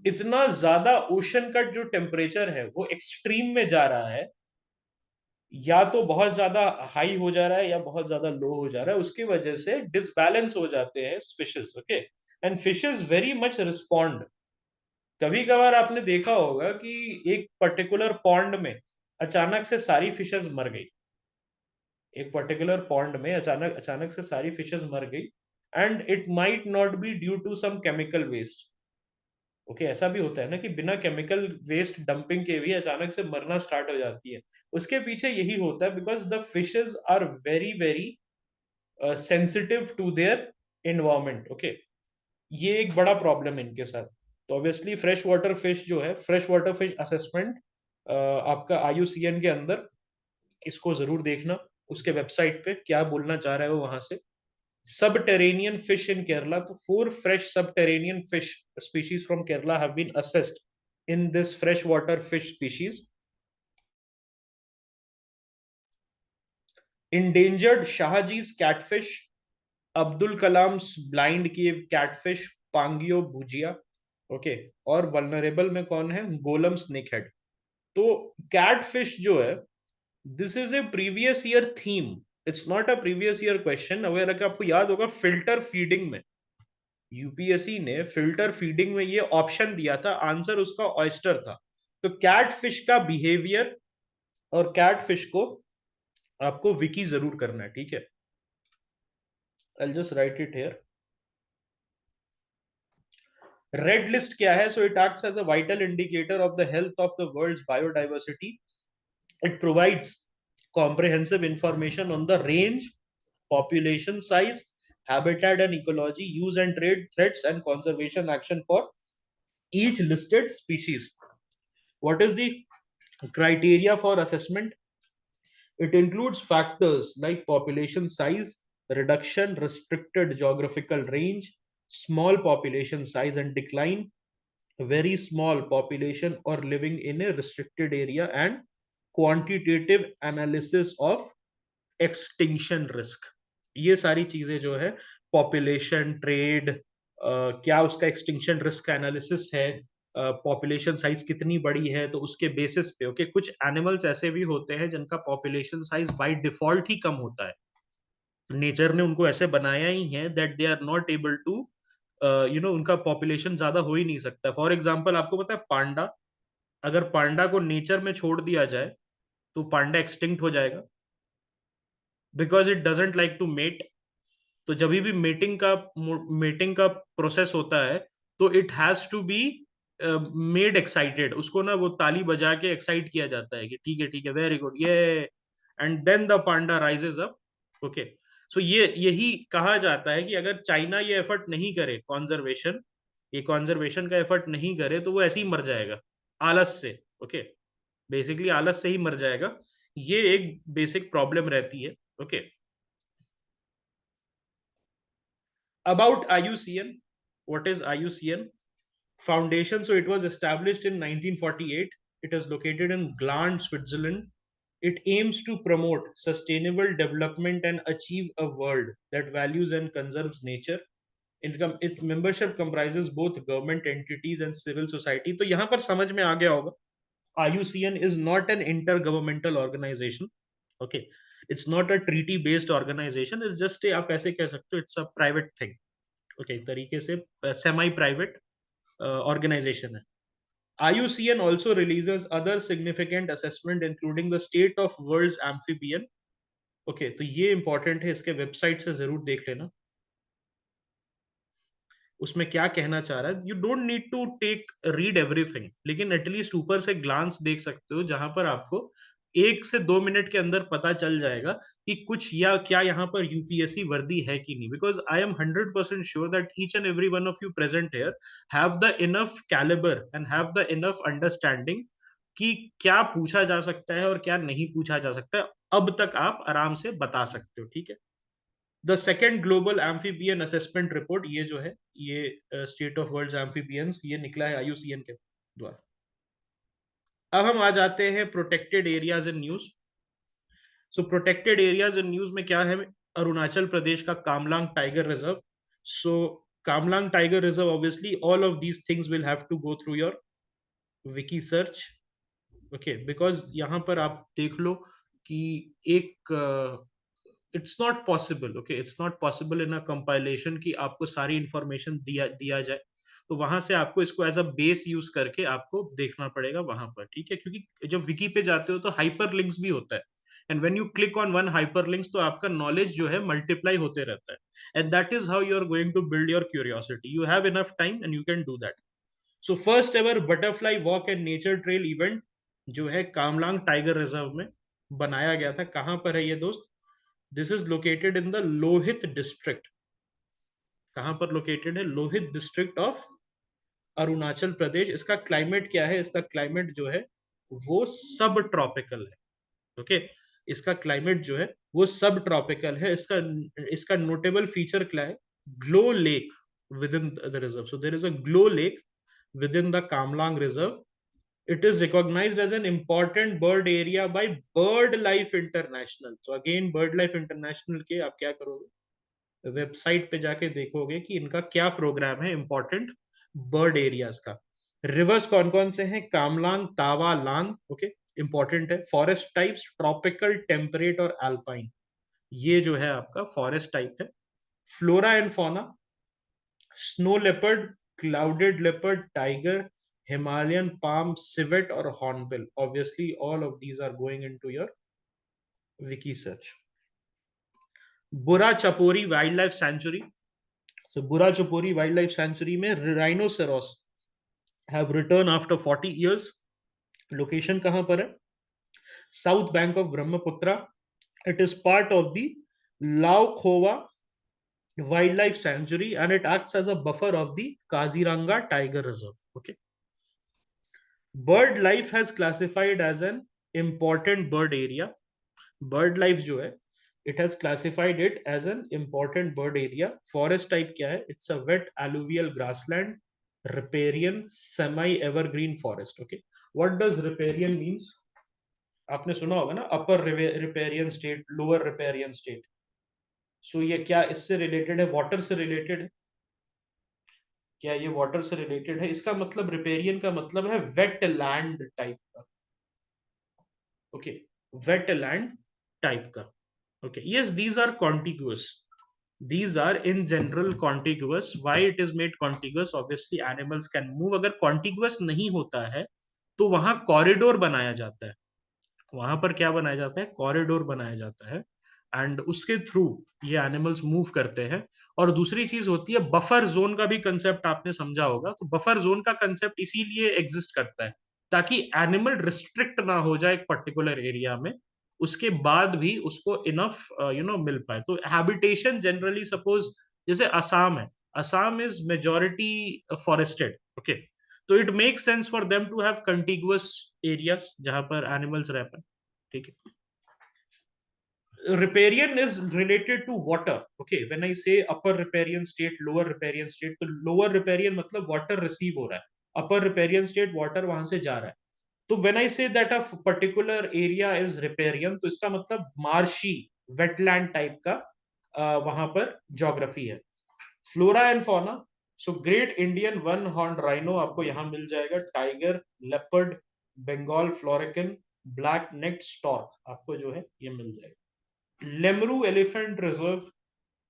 इतना ज्यादा ओशन का जो टेम्परेचर है वो एक्सट्रीम में जा रहा है, या तो बहुत ज्यादा हाई हो जा रहा है या बहुत ज्यादा लो हो जा रहा है, उसकी वजह से डिसबैलेंस हो जाते हैं fishes. Okay, and fishes very much respond. कभी कभार आपने देखा होगा कि एक पर्टिकुलर पॉन्ड में अचानक से सारी फिशेस मर गई। एक पर्टिकुलर पॉन्ड में अचानक अचानक से सारी फिशेस मर गई, and it might not be due to some chemical waste. Okay, ऐसा भी होता है ना कि बिना केमिकल वेस्ट डंपिंग के भी अचानक से मरना स्टार्ट हो जाती है। उसके पीछे यही होता है, because the fishes are very very sensitive to their environment. Okay, ये एक बड़ा प्रॉब्लम है इनके साथ। तो ऑब्वियसली फ्रेश वाटर फिश जो है, फ्रेश वाटर फिश असेसमेंट आपका आईयूसीएन के अंदर, इसको जरूर देखना। उसके वेबसाइट पे क्या बोलना चाह रहा है वो वहां से। सबटेरेनियन फिश इन केरला, तो 4 fresh subterranean fish species from Kerala have been assessed in this freshwater fish species. Endangered Shahji's catfish, Abdul Kalam's blind cave catfish Pangio bhujia. Okay, और वल्नरेबल में कौन है? Gollum snake head. तो कैटफिश जो है, this is a previous year theme, it's not a previous year question. अगर आपको याद होगा फिल्टर फीडिंग में यूपीएससी ने फिल्टर फीडिंग में ये ऑप्शन दिया था, आंसर उसका ऑयस्टर था। तो कैटफिश का बिहेवियर और कैटफिश को आपको विकी जरूर करना है, ठीक है। I just write it here. Red list क्या है? So it acts as a vital indicator of the health of the world's biodiversity. It provides comprehensive information on the range, population size, habitat and ecology, use and trade threats, and conservation action for each listed species. What is the criteria for assessment? It includes factors like population size, reduction, restricted geographical range, small population size and decline, very small population or living in a restricted area, and quantitative analysis of extinction risk. ये सारी चीजें जो है, population, trade, क्या उसका extinction risk का analysis है, population size कितनी बड़ी है, तो उसके बेसिस पे। ओके, कुछ एनिमल्स ऐसे भी होते हैं जिनका पॉपुलेशन साइज बाय डिफॉल्ट ही कम होता है, नेचर ने उनको ऐसे बनाया ही है that they are not able to उनका पॉपुलेशन ज्यादा हो ही नहीं सकता। फॉर एग्जाम्पल आपको पता है पांडा, अगर पांडा को नेचर में छोड़ दिया जाए तो पांडा एक्सटिंक्ट हो जाएगा, because it doesn't like to mate. तो जब भी मीटिंग का प्रोसेस होता है तो it has to be made excited, उसको ना वो ताली बजा के एक्साइट किया जाता है कि ठीक है, वेरी गुड, ये, and then the panda rises up. Okay, so ये यही कहा जाता है कि अगर चाइना ये एफर्ट नहीं करे कॉन्जर्वेशन, ये कॉन्जर्वेशन का एफर्ट नहीं करे तो वो ऐसे ही मर जाएगा, आलस से। ओके, बेसिकली आलस से ही मर जाएगा। ये एक बेसिक प्रॉब्लम रहती है। Okay, about IUCN, what is IUCN? Foundation, so it was established in 1948. It is located in Gland, Switzerland. It aims to promote sustainable development and achieve a world that values and conserves nature. Its membership comprises both government entities and civil society. तो यहाँ पर समझ में आ गया होगा, IUCN is not an intergovernmental organization. Okay, it's not a treaty based organization. It's just a, आप ऐसे कह सकते हो, it's a private thing. Okay, तरीके से semi private organization है. IUCN also releases other significant assessment including the state of world's amphibian. Okay, तो ये important है, इसके वेबसाइट से जरूर देख लेना उसमें क्या कहना चाह रहा है. You don't need to take read everything, लेकिन एटलीस्ट ऊपर से ग्लांस देख सकते हो जहां पर आपको 1 से 2 मिनट के अंदर पता चल जाएगा कि कुछ या क्या यहाँ पर यूपीएससी वर्दी है कि नहीं. Because I am 100% sure that each and every one of you present here have the enough calibre and have the enough understanding कि क्या पूछा जा सकता है और क्या नहीं पूछा जा सकता है. अब तक आप आराम से बता सकते हो. ठीक है. The second global amphibian assessment report, ये जो है ये स्टेट ऑफ वर्ल्ड एम्फीबियंस, ये निकला है आईयूसीएन के द्वारा. अब हम आ जाते हैं protected areas in news. So protected areas in news में क्या है? अरुणाचल प्रदेश का Kamlang tiger reserve. So Kamlang tiger reserve, obviously all of these things will have to go through your wiki search. Okay, because यहाँ पर आप देख लो कि एक it's not possible. Okay, it's not possible in a compilation कि आपको सारी इंफॉर्मेशन दिया दिया जाए. तो वहां से आपको इसको एज अ बेस यूज करके आपको देखना पड़ेगा वहां पर. ठीक है, क्योंकि जब विकी पे जाते हो तो हाइपर लिंक्स भी होता है. And when you click on one hyperlinks तो आपका नॉलेज जो है मल्टीप्लाई होते रहता है. And that is how you are going to build your curiosity. You have enough time and you can do that. So first ever butterfly walk and nature trail event जो है Kamlang tiger reserve में बनाया गया था. कहां पर है ये दोस्त? This is located in the Lohit district. कहां पर लोकेटेड है? Lohit district of Arunachal Pradesh. इसका क्लाइमेट क्या है? इसका क्लाइमेट जो है वो सब ट्रॉपिकल है. ओके, इसका क्लाइमेट जो है वो सब ट्रॉपिकल है. इसका इसका नोटेबल फीचर क्या है? Glow lake within the reserve. So there is a glow lake within the Kamlang reserve. It is recognized as an important bird area by BirdLife International. So again, BirdLife International के आप क्या करोगे? Website पे जाके देखोगे कि इनका क्या प्रोग्राम है इंपॉर्टेंट बर्ड एरियाज का. रिवर्स कौन कौन से हैं? कामलांग, तावा, लांग. ओके, इंपॉर्टेंट है. फॉरेस्ट टाइप्स ट्रॉपिकल, टेम्परेट और अल्पाइन. ये जो है आपका फॉरेस्ट टाइप है. Flora and fauna, snow leopard, clouded leopard, tiger, Himalayan palm, civet और hornbill. Obviously all of these are going into your wiki search. Burra Chapori wild life sanctuary. So Burra Chopori Wildlife Sanctuary में rhinoceros have returned after 40 years. Location कहां पर है? South bank of Brahmaputra. It is part of the Lao Khowa Wildlife Sanctuary and it acts as a buffer of the Kaziranga Tiger Reserve. Okay. Bird life has classified as an important bird area. Bird life जो है, it has classified it as an important bird area. Forest type क्या है? It's a wet alluvial grassland, riparian, semi-evergreen forest. Okay. What does riparian means? आपने सुना होगा ना, upper riparian state, lower riparian state. So ये क्या इससे related है? वाटर से रिलेटेड है. क्या ये वाटर से रिलेटेड है? इसका मतलब रिपेरियन का मतलब है वेट लैंड टाइप का. ओके, वेट लैंड टाइप का. Okay, yes, these are contiguous. These are in general contiguous. Why it is made contiguous? Obviously, animals can move. अगर contiguous नहीं होता है तो वहां कॉरिडोर बनाया जाता है. वहां पर क्या बनाया जाता है? कॉरिडोर बनाया जाता है एंड उसके थ्रू ये एनिमल्स मूव करते हैं. और दूसरी चीज होती है बफर जोन का भी कंसेप्ट आपने समझा होगा. तो बफर जोन का कंसेप्ट इसीलिए एग्जिस्ट करता है ताकि एनिमल रिस्ट्रिक्ट ना हो जाए एक पर्टिकुलर एरिया में, उसके बाद भी उसको इनफ मिल पाए. तो हैबिटेशन जनरली सपोज जैसे असम है, Assam is majority forested. Okay, तो it make sense for them to have contiguous areas जहां पर एनिमल्स रह पाए. ठीक है. Riparian is related to water. Okay, when I say upper riparian state, lower riparian state, तो lower riparian मतलब water receive हो रहा है, upper riparian state water वहां से जा रहा है. तो when I say that a particular area is riparian, तो इसका मतलब मार्शी, वेटलैंड टाइप का वहां पर ज्योग्राफी है। Flora and fauna, so great Indian one horn rhino आपको यहां मिल जाएगा, tiger, leopard, Bengal florican, black necked stork आपको जो है ये मिल जाएगा। Lemru elephant reserve,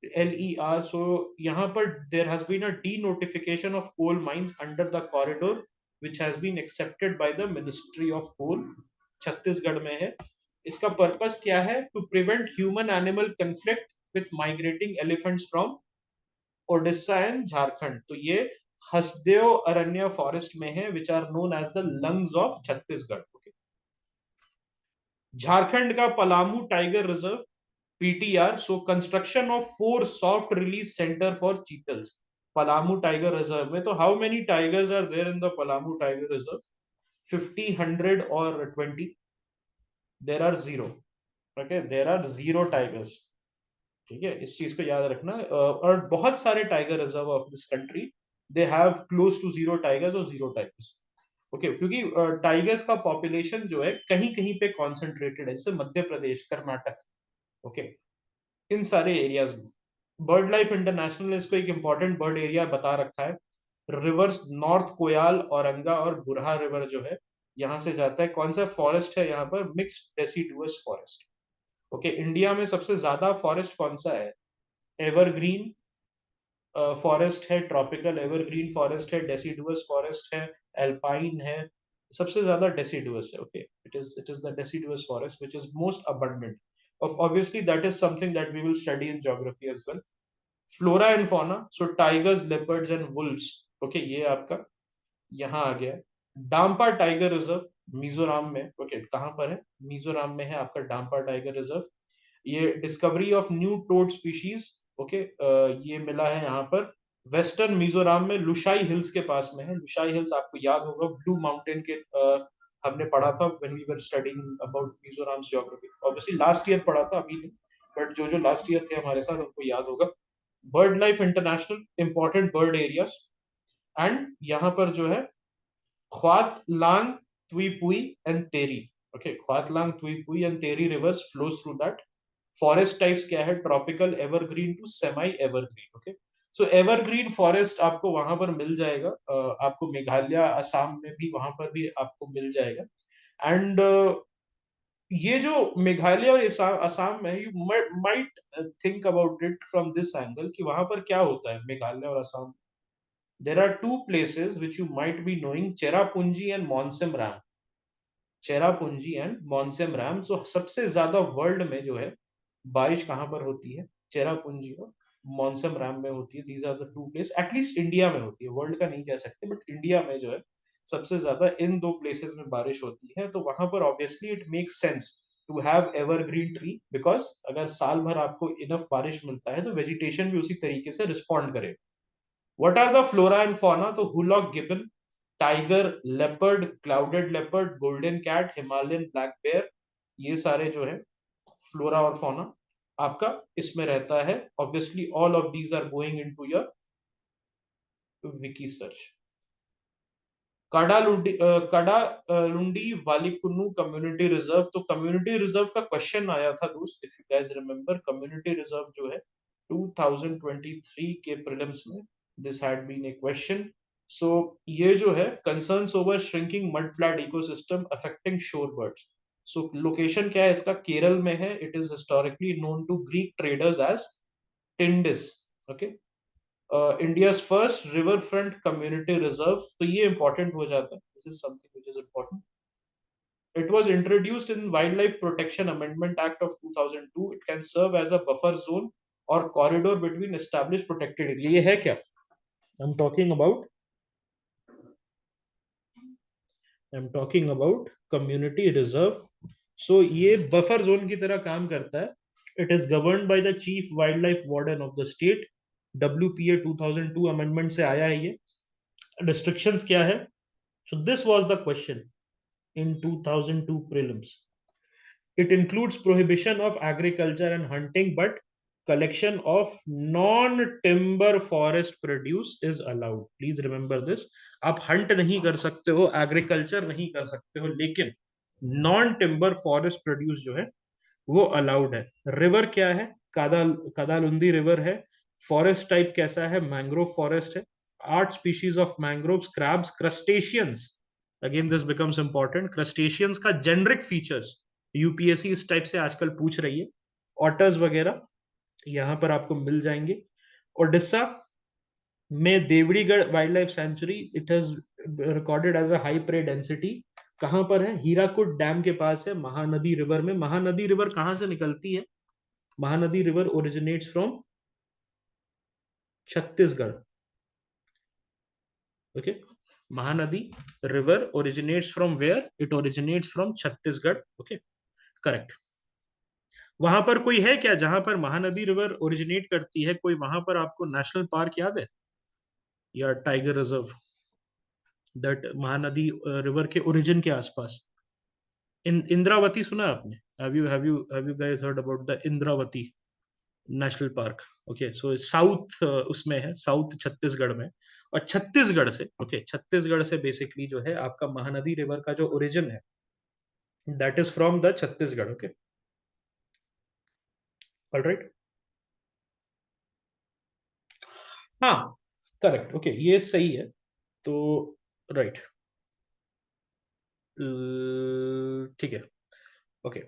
LER, so यहाँ पर there has been a denotification of coal mines under the corridor which has been accepted by the Ministry of Coal, Chhattisgarh में है। इसका पर्पस क्या है? To prevent human animal conflict with migrating elephants from Odisha and Jharkhand. तो ये Hasdeo Arand forest में है which are known as the lungs of Chhattisgarh. Okay, Jharkhand का Palamu tiger reserve, PTR, so construction of 4 soft release centre for chitals, Palamu tiger reserve में। तो how many tigers are there in the Palamu tiger reserve? 50, 100 और 20? There are 0। Okay, there are 0 tigers. ठीक है, इस चीज को याद रखना। और बहुत सारे tiger reserve of this country, they have close to 0 tigers और 0 टाइगर्स। ओके, क्योंकि टाइगर्स का पॉपुलेशन जो है कहीं कहीं पे कॉन्सेंट्रेटेड है, जैसे मध्य प्रदेश, कर्नाटक। ओके, इन सारे एरियाज में। बर्ड लाइफ इंटरनेशनल ने इसको एक इंपॉर्टेंट बर्ड एरिया बता रखा है। रिवर्स नॉर्थ कोयाल, औरंगा और बुरहा रिवर जो है यहाँ से जाता है। कौन सा फॉरेस्ट है यहाँ पर? Mixed deciduous forest. Okay, India में सबसे ज्यादा फॉरेस्ट कौन सा है? एवरग्रीन फॉरेस्ट है, ट्रॉपिकल एवरग्रीन फॉरेस्ट है, डेसिडुअस फॉरेस्ट है, एल्पाइन है। सबसे ज्यादा डेसिडुअस है। Okay, it is the deciduous forest which is most abundant. Obviously that is something that we will study in geography as well. Flora and fauna, so tigers, leopards and wolves. Okay, ये आपका यहाँ आ गया। डाम्पा tiger reserve Mizoram में। Okay, कहाँ पर है? मिजोरम में है आपका डाम्पा टाइगर रिजर्व। ये discovery of new toad species, okay, ये मिला है यहाँ पर वेस्टर्न मिजोरम में, लुशाई हिल्स के पास में है। लुशाई हिल्स आपको याद होगा, ब्लू माउंटेन के हमने पढ़ा था when we were studying about Mizoram geography. Obviously last year पढ़ा था, अभी नहीं, बट जो जो लास्ट ईयर थे हमारे साथ उनको याद होगा। Bird life international, important bird areas. And यहाँ पर जो है Khawthlang, Tuipui and Teri. Okay, Khawthlang, Tuipui and Teri rivers flows through that. Forest types क्या है? Tropical evergreen to semi evergreen. Okay, so evergreen forest आपको वहां पर मिल जाएगा, आपको मेघालय, असम में भी वहां पर भी आपको मिल जाएगा। एंड ये जो मेघालय और असम में, you might think about it from this angle कि वहां पर क्या होता है मेघालय और Assam. There are two places which you might be knowing, Cherrapunji and Mawsynram. Cherrapunji and Mawsynram, जो सबसे ज्यादा वर्ल्ड में जो है बारिश कहाँ पर होती है? चेरापूंजी और मॉनसम रैम में होती है। These are the two place, at least India में होती है, वर्ल्ड का नहीं कह सकते, बट इंडिया में जो है सबसे ज्यादा इन दो प्लेसेस में बारिश होती है। तो वहां पर obviously it makes sense to have evergreen tree, because अगर साल भर आपको इनफ बारिश मिलता है तो वेजिटेशन भी उसी तरीके से रिस्पॉन्ड करे। What are the flora and fauna? तो hoolock gibbon, tiger, leopard, clouded leopard, golden cat, Himalayan black bear, ये सारे जो है फ्लोरा और फौना आपका इसमें रहता है। Obviously all of these are going into your wiki search. Kadalundi Vallikunnu community reserve, तो कम्युनिटी रिजर्व का क्वेश्चन आया था दोस्त, if you guys remember. Community reserve जो है 2023 के प्रीलिम्स में this had been a question. So ये जो है concerns over shrinking mud flat ecosystem affecting shore birds. So location क्या है इसका? केरल में है। It is historically known to Greek traders as Tyndis. Okay, India's first river front community reserve, तो ये इंपॉर्टेंट हो जाता है। This is something which is important. It was introduced in Wildlife Protection Amendment Act of 2002. It can serve as a buffer zone or corridor between established protected area. ये है क्या? I'm talking about community reserve. So ये buffer zone की तरह काम करता है. It is governed by the Chief Wildlife Warden of the state. WPA 2002 amendment से आया है ये. Restrictions क्या है? So this was the question in 2002 prelims. It includes prohibition of agriculture and hunting, but collection of non-timber forest produce is allowed. Please remember this. आप Hunt नहीं कर सकते हो, एग्रीकल्चर नहीं कर सकते हो, लेकिन नॉन टिम्बर फॉरेस्ट प्रोड्यूस जो है वो अलाउड है. रिवर क्या है? कादालुंदी रिवर है. फॉरेस्ट टाइप कैसा है? मैंग्रोव फॉरेस्ट है. 8 species of mangroves, crabs, crustaceans. Again this becomes important. Crustaceans का जेनरिक फीचर्स यूपीएससी इस टाइप से आजकल पूछ रही है. ऑटर्स वगैरह यहाँ पर आपको मिल जाएंगे. ओडिशा में देवड़ीगढ़ wild life sanctuary, it has recorded as a high prey density. कहां पर है? हीराकुड डैम के पास है, महानदी रिवर में. महानदी रिवर कहां से निकलती है? Mahanadi river originates from Chhattisgarh. Okay, Mahanadi river originates from where? It originates from Chhattisgarh. Okay, correct. वहां पर कोई है क्या जहां पर महानदी रिवर ओरिजिनेट करती है? कोई वहां पर आपको नेशनल पार्क याद है या tiger reserve that Mahanadi river के ओरिजिन के आसपास? इंद्रावती सुना है आपने? Have you guys heard about the Indravati national park? Okay, so south उसमें है, साउथ छत्तीसगढ़ में. और छत्तीसगढ़ से, ओके, छत्तीसगढ़ से बेसिकली जो है आपका महानदी रिवर का जो ओरिजिन है, that is from the Chhattisgarh. Okay, alright. हाँ, करेक्ट. ओके, ये सही है. तो राइट, ठीक है. ओके,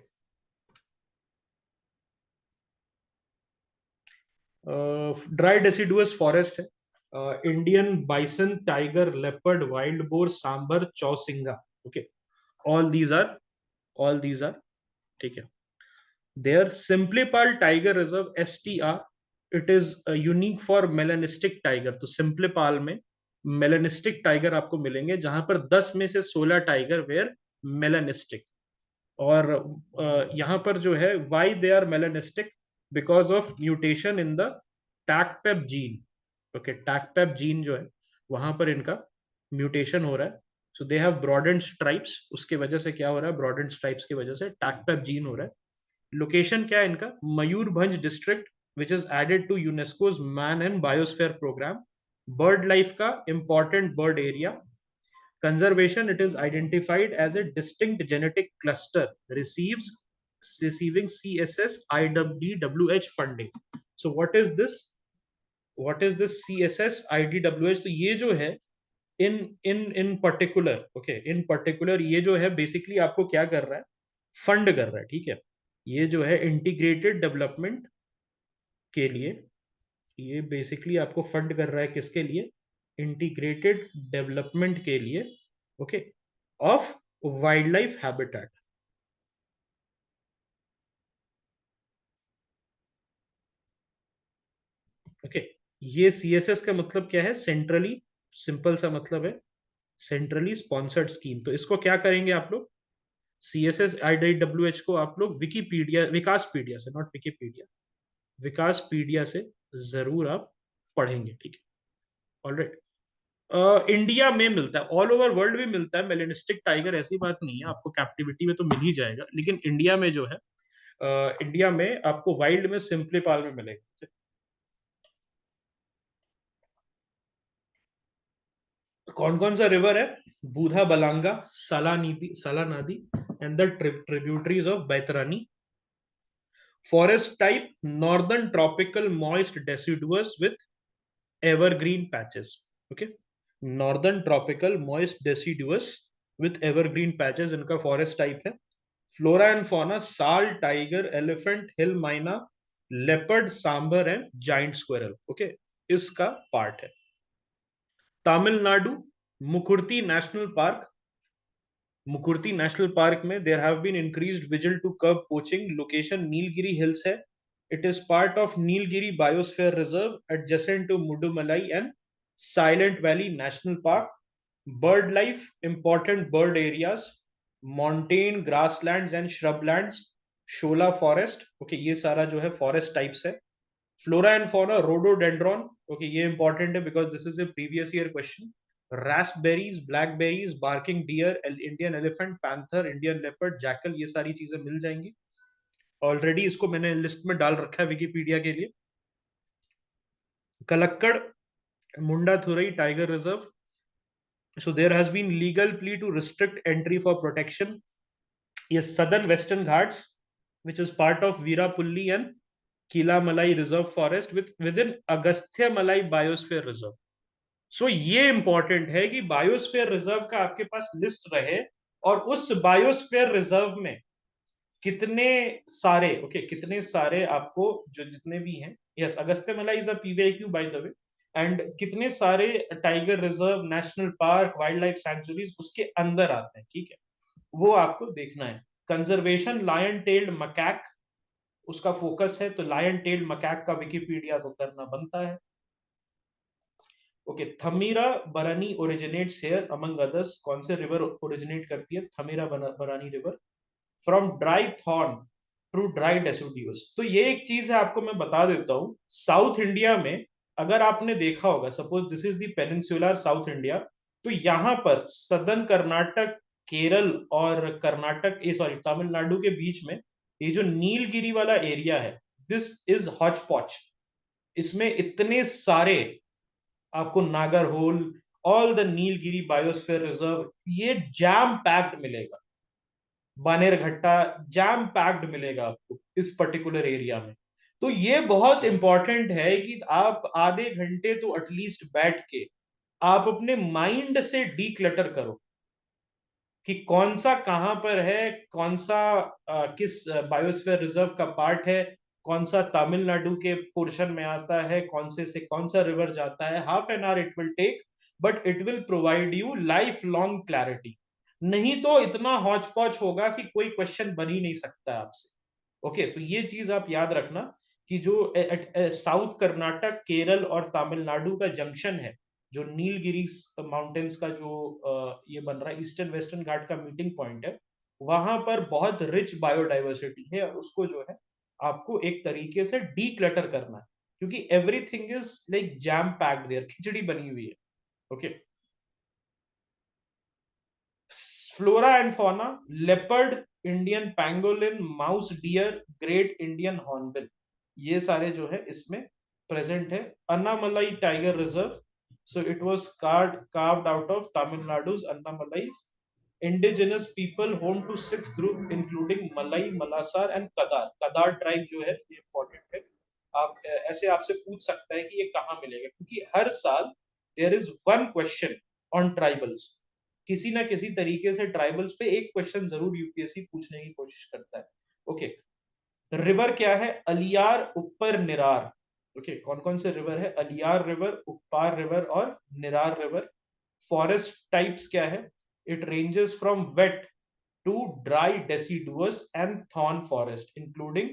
ड्राई डेसिडुअस फॉरेस्ट है. Indian bison, tiger, leopard, wild boar, sambar, chousingha. Okay, all these are, all these are, ठीक है. There Simlipal tiger reserve, STR, it is unique for melanistic tiger. तो सिंपलीपाल में मेलानिस्टिक टाइगर आपको मिलेंगे, जहां पर 10 में से 16 टाइगर वेयर मेलानिस्टिक. और यहाँ पर जो है why they are melanistic? Because of mutation in the Taqpep gene. Okay, Taqpep gene जो है वहां पर इनका म्यूटेशन हो रहा है. So they have broadened stripes. उसके वजह से क्या हो रहा है? ब्रॉडेंड स्ट्राइप्स की वजह से टैकपेप जीन हो रहा है. लोकेशन क्या है इनका? Mayurbhanj district, which is added to UNESCO's man and biosphere programme. Bird life का important bird area. Conservation, it is identified as a distinct genetic cluster receiving CSS IDWH funding. So what is this? What is this CSS IDWH? तो ये जो है इन particular, okay, इन particular ये जो है basically आपको क्या कर रहा है? फंड कर रहा है. ठीक है, ये जो है इंटीग्रेटेड डेवलपमेंट के लिए, ये बेसिकली आपको फंड कर रहा है. किसके लिए? इंटीग्रेटेड डेवलपमेंट के लिए. Okay, of wild life habitat. Okay, ये CSS का मतलब क्या है? सेंट्रली, सिंपल सा मतलब है सेंट्रली स्पॉन्सर्ड स्कीम. तो इसको क्या करेंगे आप लोग? CSS IDWH को आप लोग विकीपीडिया, विकासपीडिया से, नॉट विकीपीडिया, विकासपीडिया से जरूर आप पढ़ेंगे. ठीक है, ऑलराइट. इंडिया में मिलता है, ऑल ओवर वर्ल्ड में मिलता है मेलेनिस्टिक टाइगर, ऐसी बात नहीं है. आपको कैप्टिविटी में तो मिल ही जाएगा, लेकिन इंडिया में जो है, इंडिया में आपको वाइल्ड में सिंपलीपाल में मिलेगा. कौन कौन सा रिवर है? Budha Balanga, Salandi and the tributaries of Baitarani. Forest type northern tropical moist deciduous with evergreen patches. Okay, northern tropical moist deciduous with evergreen patches इनका फॉरेस्ट टाइप है. Flora and fauna sal, tiger, elephant, hill myna, leopard, sambar and giant squirrel. Okay, इसका part है. Tamil Nadu, Mukurthi national park. Mukurthi national park में there have been increased vigil to curb poaching. Location Nilgiri hills है. It is part of Nilgiri biosphere reserve adjacent to Mudumalai and silent valley national park. Bird life, important bird areas, mountain grasslands and shrublands, shola forest. Okay, ये सारा जो है forest types है. Flora and fauna rhododendron. Okay, ये important है because this is a previous year question. Raspberries, blackberries, barking deer, Indian elephant, panther, Indian leopard, jackal, ये सारी चीजें मिल जाएंगी. ऑलरेडी इसको मैंने लिस्ट में डाल रखा है विकिपीडिया के लिए। Kalakkad Mundanthurai tiger reserve, so there has been legal plea to restrict entry for protection. Yes, southern western ghats, which is part of Veerapulli and Kilamalai Reserve Forest within Agastya Malai Biosphere Reserve. सो ये important है कि biosphere reserve का आपके पास list रहे, और उस biosphere reserve में कितने सारे कितने सारे आपको जो जितने भी हैं, yes Agastya Malai is a पीवीआईक्यू बाय द वे, एंड कितने सारे tiger reserve, national park, wild life sanctuaries उसके अंदर आते हैं, ठीक है, वो आपको देखना है। कंजर्वेशन लायन टेल्ड मकैक उसका फोकस है, तो लायन टेल्ड मकैक का विकिपीडिया तो करना बनता है। ओके, थमीरा बरानी ओरिजिनेट्स हियर अमंग अदर्स। कौन से रिवर ओरिजिनेट करती है Thamirabarani river? From dry thorn to dry deciduous. तो ये एक चीज है, आपको मैं बता देता हूँ, साउथ इंडिया में अगर आपने देखा होगा, suppose this is the peninsular south India, तो यहाँ पर सदर्न कर्नाटक, केरल और कर्नाटक, ये सॉरी तमिलनाडु के बीच में ये जो नीलगिरी वाला एरिया है, दिस इज हॉच पॉच। इसमें इतने सारे आपको Nagarhole, all the Nilgiri biosphere reserve, ये जैम पैक्ड मिलेगा। बानेरघट्टा जैम पैक्ड मिलेगा आपको इस पर्टिकुलर एरिया में। तो ये बहुत इंपॉर्टेंट है कि आप आधे घंटे तो एटलीस्ट बैठ के आप अपने माइंड से डीक्लटर करो कि कौन सा कहां पर है, कौन सा किस बायोस्फीयर रिजर्व का पार्ट है, कौन सा तमिलनाडु के पोर्शन में आता है, कौन से कौन सा रिवर जाता है। Half an hour it will take, but it will provide you life long clarity. नहीं तो इतना हौच पौच होगा कि कोई क्वेश्चन बन ही नहीं सकता है आपसे। ओके, तो ये चीज आप याद रखना कि जो साउथ कर्नाटक, केरल और तमिलनाडु का जंक्शन है, जो नीलगिरी माउंटेन्स का जो ये बन रहा है, ईस्टर्न वेस्टर्न घाट का मीटिंग पॉइंट है, वहां पर बहुत रिच बायोडाइवर्सिटी है, और उसको जो है आपको एक तरीके से डीक्लटर करना है, क्योंकि everything is like jam packed there, khichdi बनी हुई है। Okay, flora and fauna, leopard, Indian pangolin, mouse deer, great Indian hornbill, ये सारे जो है इसमें प्रेजेंट है। Anamalai tiger reserve, so it was carved out of Tamil Nadu's Annamalai's indigenous people, home to 6 group including Malay, Malasar and Kadar। Kadar tribe जो है ये important है। आप ऐसे आपसे पूछ सकता है कि ये कहाँ मिलेगा, क्योंकि हर साल there is one question on tribals। किसी ना किसी तरीके से ट्राइबल्स पे एक क्वेश्चन जरूर यूपीएससी पूछने की कोशिश करता है। ओके, रिवर क्या है? अलियार, ऊपर, निरार। ओके, कौन कौन से रिवर है? अलियार रिवर, उप्पार रिवर और निरार रिवर। फॉरेस्ट टाइप्स क्या है? It ranges from wet to dry deciduous and thorn forest including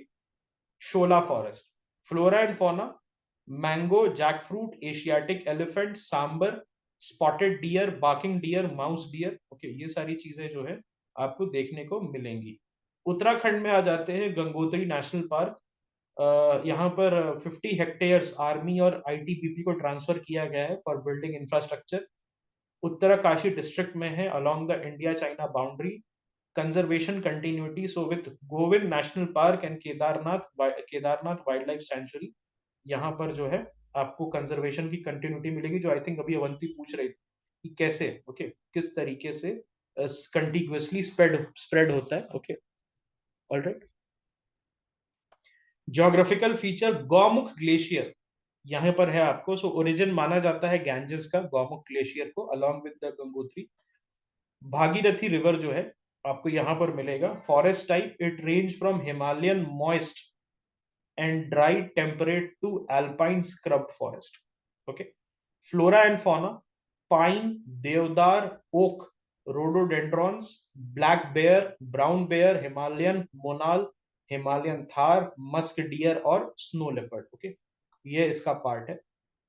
shola forest. Flora and fauna, mango, jackfruit, Asiatic elephant, sambar, spotted deer, barking deer, mouse deer. Okay, ये सारी चीजें जो है आपको देखने को मिलेंगी। उत्तराखंड में आ जाते हैं, गंगोत्री नेशनल पार्क। यहाँ पर 50 हेक्टेयर्स आर्मी और आईटीबीपी को ट्रांसफर किया गया है for building infrastructure. Uttarkashi district में है, along the India China boundary. Conservation continuity, so with Govind national park and Kedarnath wild life century, यहाँ पर जो है आपको कंजर्वेशन की कंटिन्यूटी मिलेगी, जो आई थिंक अभी अवंती पूछ रही थी कि कैसे, किस तरीके से कंटिन्यूअसली स्प्रेड होता है। Okay, alright. Geographical feature, Gaumukh glacier यहाँ पर है आपको। सो ओरिजिन माना जाता है गैंजेस का, गौमुख ग्लेशियर को, along with the Gangotri. Bhagirathi river जो है आपको यहाँ पर मिलेगा। Forest type, it range from Himalayan moist and dry temperate to alpine scrub forest. Okay, flora and fauna, pine, deodar, oak, rhododendrons, black bear, brown bear, Himalayan monal, Himalayan tahr, musk deer और snow leopard. Okay, ये इसका part है।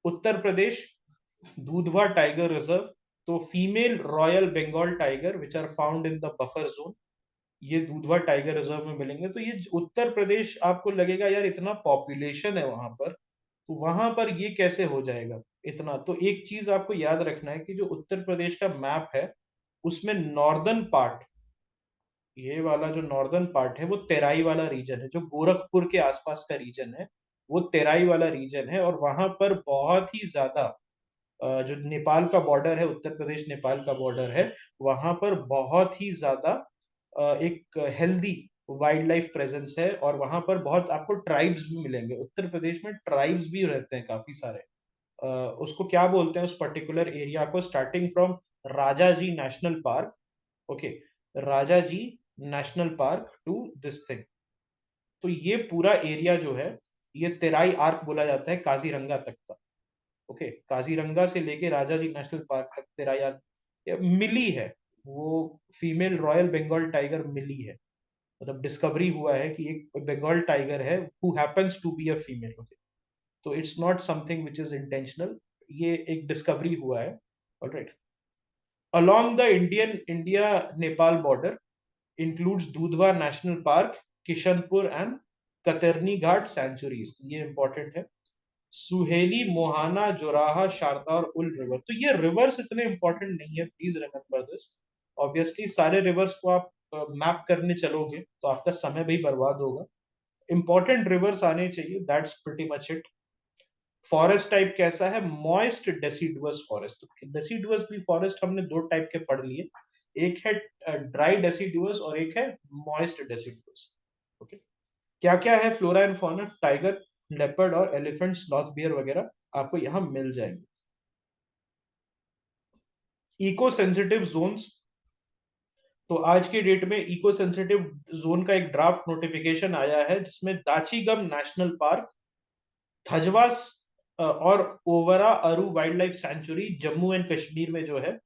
Uttar Pradesh, Dudhwa tiger reserve, तो female royal Bengal tiger which are found in the buffer zone, ये Dudhwa tiger reserve में मिलेंगे। तो ये उत्तर प्रदेश, आपको लगेगा यार इतना पॉपुलेशन है वहां पर, तो वहां पर ये कैसे हो जाएगा इतना। तो एक चीज आपको याद रखना है कि जो उत्तर प्रदेश का मैप है, उसमें नॉर्दर्न पार्ट ये वाला जो नॉर्दर्न पार्ट है वो तेराई वाला रीजन है, जो गोरखपुर के आसपास का रीजन है, वो तेराई वाला रीजन है। और वहां पर बहुत ही ज्यादा जो नेपाल का बॉर्डर है, उत्तर प्रदेश नेपाल का बॉर्डर है, वहां पर बहुत ही ज्यादा एक हेल्दी वाइल्ड लाइफ प्रेजेंस है। और वहां पर बहुत आपको ट्राइब्स भी मिलेंगे, उत्तर प्रदेश में ट्राइब्स भी रहते हैं काफी सारे। अ, उसको क्या बोलते हैं उस पर्टिकुलर एरिया को, starting from Rajaji national park, okay, Rajaji national park to this thing. तो ये पूरा एरिया जो है, ये तेराई आर्क बोला जाता है काजीरंगा तक का। ओके, काजीरंगा से लेके राजाजी नेशनल पार्क तक तेराई आर्क मिली है। वो फीमेल रॉयल बंगाल टाइगर मिली है, मतलब डिस्कवरी हुआ है कि एक बंगाल टाइगर है who happens to be a female. Okay, तो it's not something which is intentional, ये एक डिस्कवरी हुआ है। Alright, along the India Nepal border includes Dudhwa National Park, Kishanpur and Katarni Ghat sanctuaries, ये इंपॉर्टेंट है। सुहेली, मोहाना, जोराहा, शारदा और उल रिवर। तो ये रिवर्स इतने इंपॉर्टेंट नहीं है, प्लीज रिमेम्बर दिस। ऑब्वियसली सारे रिवर्स को आप मैप करने चलोगे तो आपका समय भी बर्बाद होगा। इंपॉर्टेंट रिवर्स आने चाहिए, that's pretty much it. Forest type कैसा है, मॉइस्ट डेसिडुअस फॉरेस्ट। डेसिडुअस भी फॉरेस्ट हमने दो टाइप के पढ़ लिए, एक है ड्राई डेसिडुअस और एक है मॉइस्ट डेसिडुअस। ओके, क्या क्या है flora and fauna, tiger, leopard और एलिफेंट, स्लॉथ बियर वगैरह आपको यहाँ मिल जाएंगे। इको सेंसिटिव जोन्स, तो आज के डेट में इको सेंसिटिव जोन का एक ड्राफ्ट नोटिफिकेशन आया है, जिसमें दाचीगम नेशनल पार्क, थजवास और ओवरा अरू wild life century Jammu and Kashmir में जो है,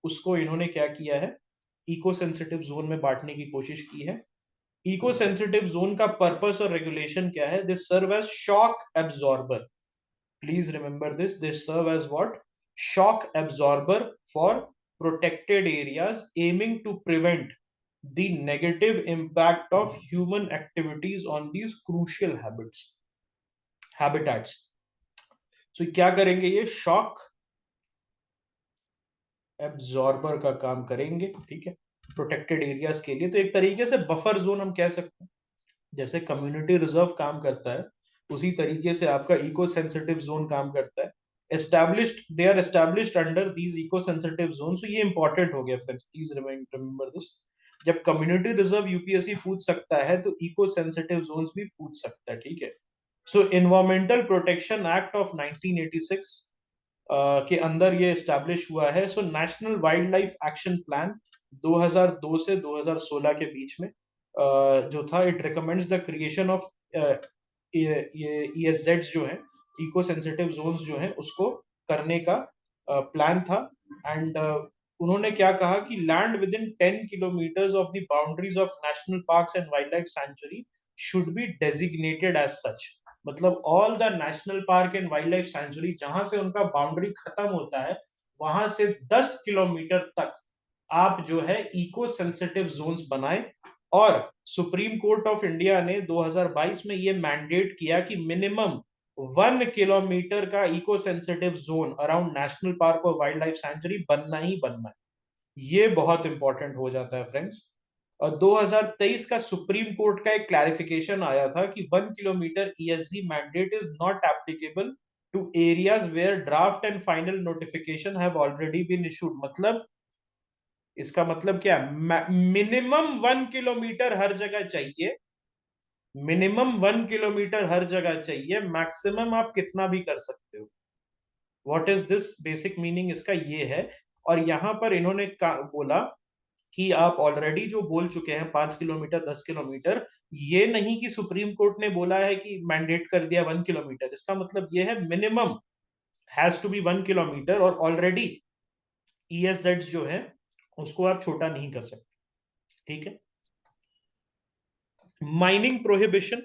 उसको इन्होंने क्या किया है, इको सेंसिटिव जोन में बांटने की कोशिश की है। इको सेंसिटिव जोन का पर्पस और रेगुलेशन क्या है, this serve as shock absorber. Please remember this, this serve as what, shock absorber for protected areas, aiming to prevent the negative impact of human activities on these crucial habitats. So क्या करेंगे, ये shock absorber का काम करेंगे, ठीक है, protected areas के लिए। तो एक तरीके से बफर जोन हम कह सकते हैं, जैसे कम्युनिटी रिजर्व काम करता है, उसी तरीके से आपका इको सेंसिटिव जोन काम करता है। Established, they are established under these eco sensitive zone. So ये इंपॉर्टेंट हो गया फ्रेंड्स, प्लीज रिमेंबर दिस। जब कम्युनिटी रिजर्व यूपीएससी पूछ सकता है, तो इको सेंसिटिव जोन्स भी पूछ सकता है, ठीक है। सो एनवायरमेंटल प्रोटेक्शन एक्ट ऑफ 1986 के अंदर ये एस्टैब्लिश हुआ है। So national wild life action plan 2002 से 2016 के बीच में जो था, it recommends the creation of ये ESZ जो है, इको सेंसिटिव जोन्स जो है, उसको करने का प्लान था। एंड उन्होंने क्या कहा कि land within 10 kilometres of the boundaries of national parks and wild life sanctuary should be designated as such. मतलब all the national park and wild life sanctuary जहां से उनका बाउंड्री खत्म होता है, वहां से 10 किलोमीटर तक आप जो है इको सेंसिटिव जोन्स बनाए। और सुप्रीम कोर्ट ऑफ इंडिया ने 2022 में ये मैंडेट किया कि मिनिमम 1 किलोमीटर का eco sensitive zone around national park और वाइल्ड लाइफ सेंचुरी बनना ही बनना है। ये बहुत इंपॉर्टेंट हो जाता है फ्रेंड्स। और 2023 का सुप्रीम कोर्ट का एक क्लैरिफिकेशन आया था कि 1 kilometre ESG mandate is not applicable to areas where draft and final notification have already been issued. मतलब इसका मतलब क्या, मिनिमम 1 किलोमीटर हर जगह चाहिए, मिनिमम 1 किलोमीटर हर जगह चाहिए, मैक्सिमम आप कितना भी कर सकते हो। What is this basic meaning, इसका ये है। और यहां पर इन्होंने बोला कि आप ऑलरेडी जो बोल चुके हैं 5 किलोमीटर, 10 किलोमीटर, ये नहीं कि सुप्रीम कोर्ट ने बोला है कि मैंडेट कर दिया 1 किलोमीटर। इसका मतलब ये है minimum has to be 1 kilometre, और ऑलरेडी ESZ जो है उसको आप छोटा नहीं कर सकते, ठीक है। Mining prohibition,